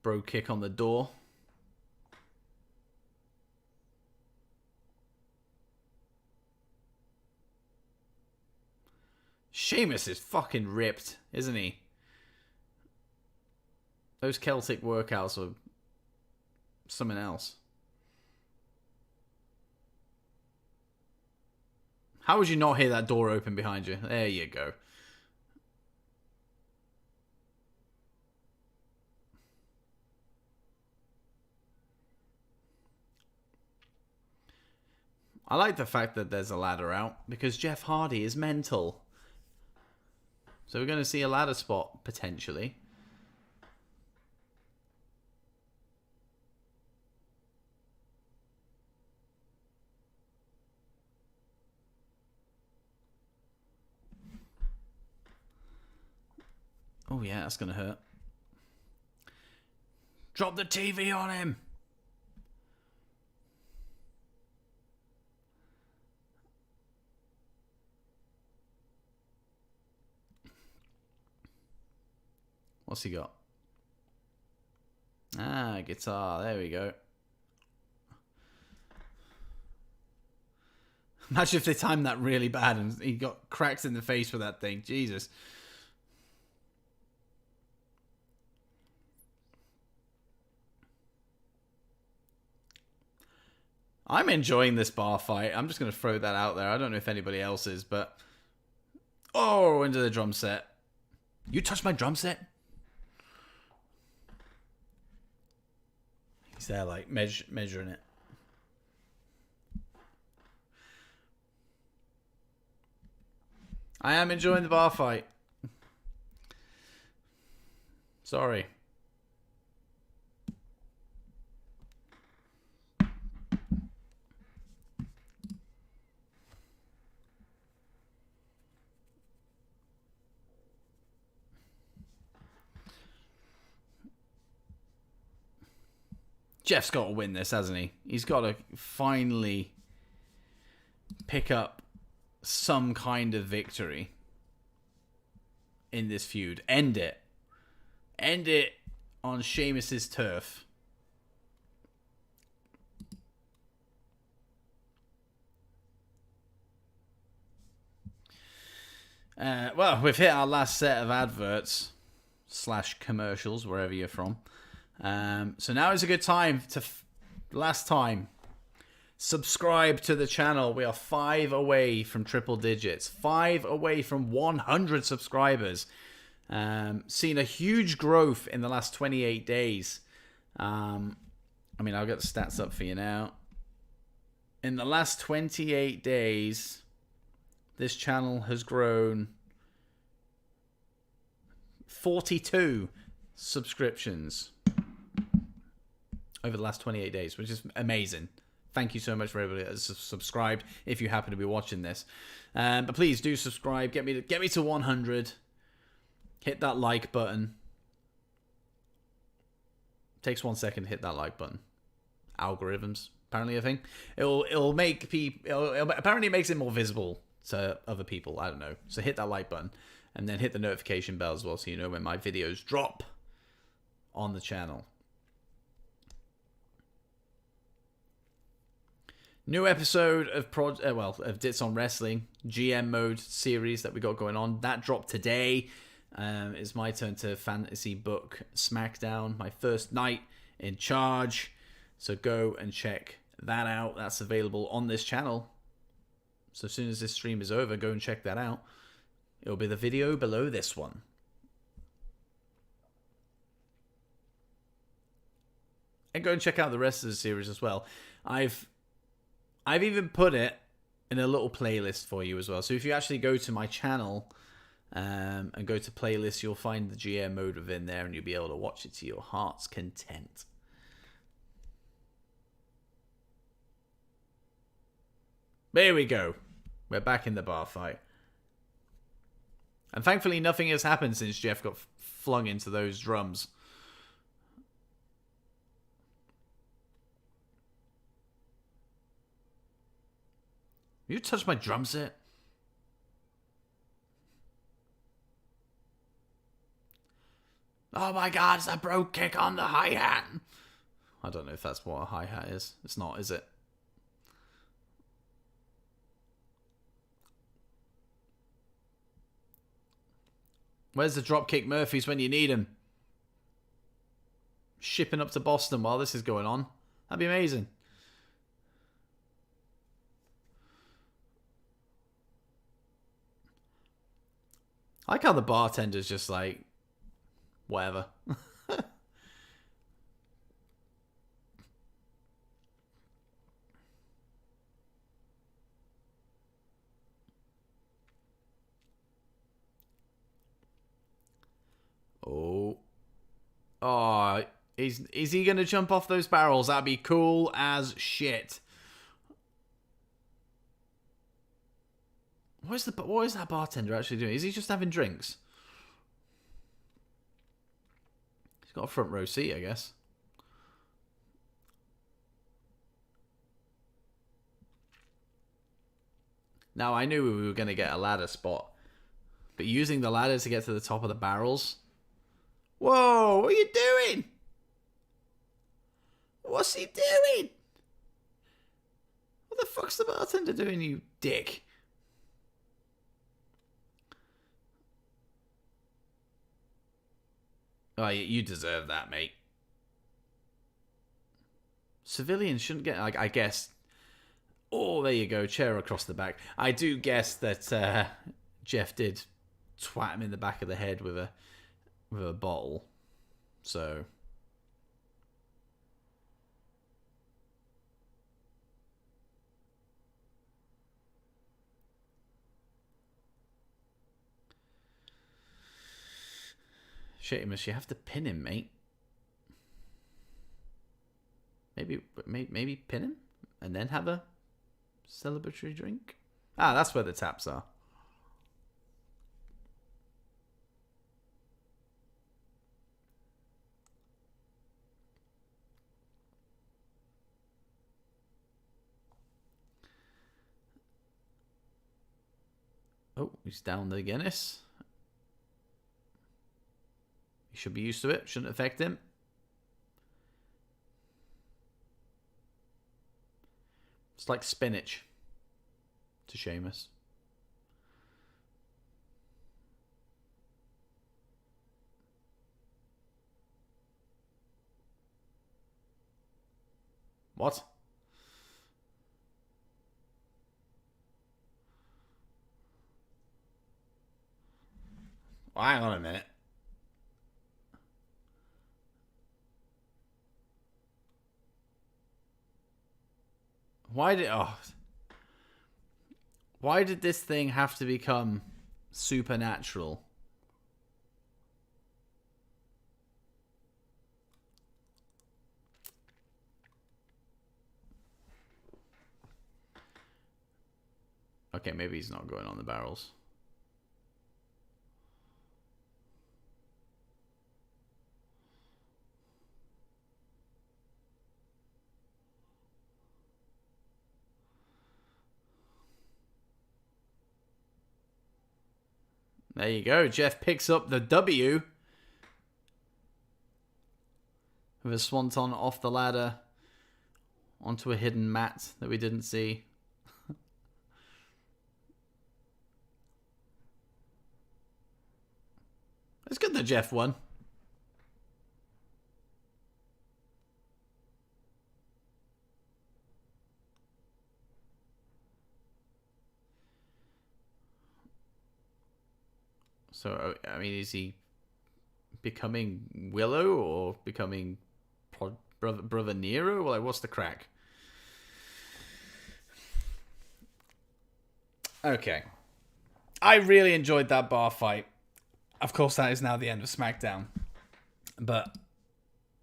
Bro kick on the door. Sheamus is fucking ripped, isn't he? Those Celtic workouts are something else. How would you not hear that door open behind you? There you go. I like the fact that there's a ladder out because Jeff Hardy is mental. So we're going to see a ladder spot, potentially. Oh yeah, that's going to hurt. Drop the TV on him! What's he got? Ah, guitar. There we go. Imagine if they timed that really bad and he got cracked in the face with that thing. Jesus. I'm enjoying this bar fight. I'm just going to throw that out there. I don't know if anybody else is, but... Oh, into the drum set. You touched my drum set? He's there, like, measuring it. I am enjoying the bar fight. Sorry. Jeff's got to win this, hasn't he? He's got to finally pick up some kind of victory in this feud. End it. End it on Sheamus's turf. Well, we've hit our last set of adverts / commercials, wherever you're from. So now is a good time to, last time, subscribe to the channel. We are 5 away from triple digits. 5 away from 100 subscribers. Seen a huge growth in the last 28 days. I mean, I'll get the stats up for you now. In the last 28 days, this channel has grown 42 subscriptions over the last 28 days, which is amazing. Thank you so much for everybody that's subscribed if you happen to be watching this. But please do subscribe. Get me to 100. Hit that like button. Takes 1 second to hit that like button. Algorithms, apparently a thing. It'll make people. Apparently, it makes it more visible to other people. I don't know. So hit that like button, and then hit the notification bell as well, so you know when my videos drop on the channel. New episode of Dits on Wrestling GM mode series that we got going on. That dropped today. It's my turn to fantasy book SmackDown, my first night in charge. So go and check that out. That's available on this channel. So as soon as this stream is over, go and check that out. It'll be the video below this one. And go and check out the rest of the series as well. I've even put it in a little playlist for you as well. So if you actually go to my channel and go to playlists, you'll find the GM mode within there, and you'll be able to watch it to your heart's content. There we go. We're back in the bar fight. And thankfully nothing has happened since Jeff got flung into those drums. You touched my drum set? Oh my god, it's a broke kick on the hi-hat. I don't know if that's what a hi-hat is. It's not, is it? Where's the Dropkick Murphys when you need them? Shipping up to Boston while this is going on. That'd be amazing. I like how the bartender's just like, whatever. Oh, is he going to jump off those barrels? That'd be cool as shit. What is that bartender actually doing? Is he just having drinks? He's got a front row seat, I guess. Now, I knew we were going to get a ladder spot, but using the ladder to get to the top of the barrels... Whoa, what are you doing? What's he doing? What the fuck's the bartender doing, you dick? Oh, you deserve that, mate. Civilians shouldn't get... I guess... Oh, there you go. Chair across the back. I do guess that Jeff did twat him in the back of the head with a bottle. So... Sheamus, you have to pin him, mate. Maybe pin him and then have a celebratory drink. Ah, that's where the taps are. Oh, he's down the Guinness. He should be used to it. Shouldn't affect him. It's like spinach to Sheamus. What? Hang on a minute. Why did this thing have to become supernatural? Okay, maybe he's not going on the barrels. There you go. Jeff picks up the W. With a swanton off the ladder onto a hidden mat that we didn't see. It's good that Jeff won. So, I mean, is he becoming Willow or becoming Brother Nero? Like, what's the crack? Okay. I really enjoyed that bar fight. Of course, that is now the end of SmackDown. But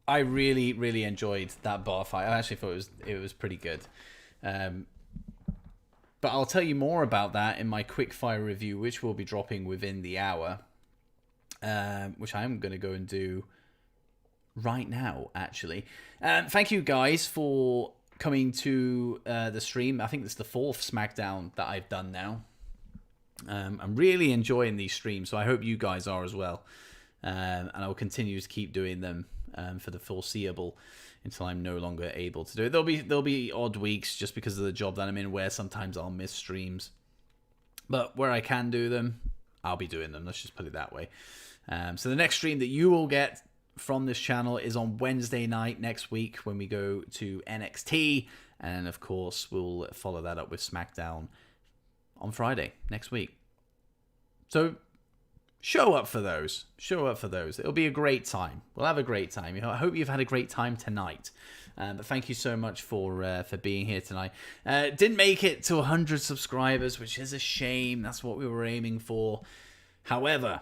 I really, really enjoyed that bar fight. I actually thought it was pretty good. But I'll tell you more about that in my quickfire review, which will be dropping within the hour. Which I am going to go and do right now, actually. Thank you guys for coming to the stream. I think this is the 4th SmackDown that I've done now. I'm really enjoying these streams, so I hope you guys are as well. And I will continue to keep doing them for the foreseeable until I'm no longer able to do it. There'll be odd weeks just because of the job that I'm in where sometimes I'll miss streams. But where I can do them, I'll be doing them. Let's just put it that way. So the next stream that you will get from this channel is on Wednesday night next week when we go to NXT. And of course, we'll follow that up with SmackDown on Friday next week. So show up for those. Show up for those. It'll be a great time. We'll have a great time. I hope you've had a great time tonight. But thank you so much for being here tonight. Didn't make it to 100 subscribers, which is a shame. That's what we were aiming for. However,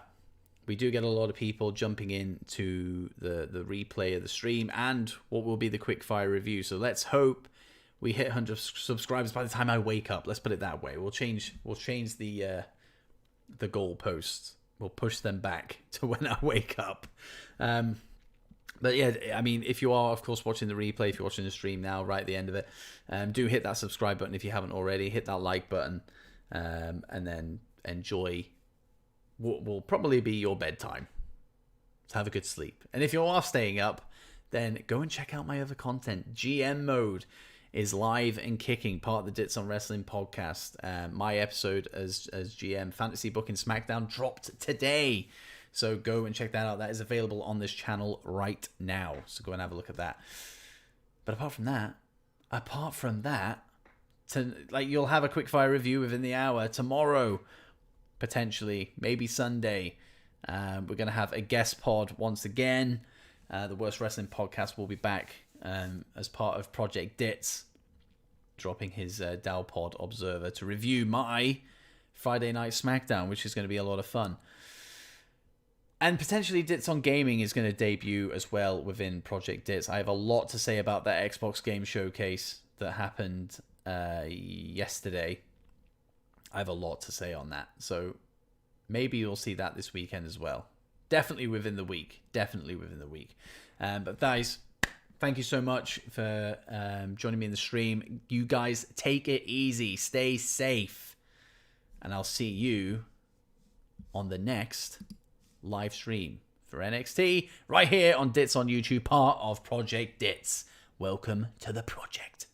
we do get a lot of people jumping in to the replay of the stream and what will be the quickfire review. So let's hope we hit 100 subscribers by the time I wake up. Let's put it that way. We'll change the goalposts. We'll push them back to when I wake up. But yeah, I mean, if you are, of course, watching the replay, if you're watching the stream now, right at the end of it, do hit that subscribe button if you haven't already. Hit that like button, and then enjoy what will probably be your bedtime. So have a good sleep. And if you are staying up, then go and check out my other content. GM Mode is live and kicking, part of the Dits on Wrestling podcast. My episode as GM Fantasy Booking SmackDown dropped today. So go and check that out. That is available on this channel right now. So go and have a look at that. But apart from that, you'll have a quickfire review within the hour. Tomorrow, potentially, maybe Sunday, we're going to have a guest pod once again. The Worst Wrestling Podcast will be back as part of Project Dits, dropping his DOWPOD Observer to review my Friday Night SmackDown, which is going to be a lot of fun. And potentially Dits on Gaming is going to debut as well within Project Dits. I have a lot to say about that Xbox Game Showcase that happened yesterday. I have a lot to say on that. So maybe you'll see that this weekend as well. Definitely within the week. Definitely within the week. But guys, thank you so much for joining me in the stream. You guys take it easy. Stay safe. And I'll see you on the next live stream for NXT right here on Dits on YouTube, part of Project Dits. Welcome to the project.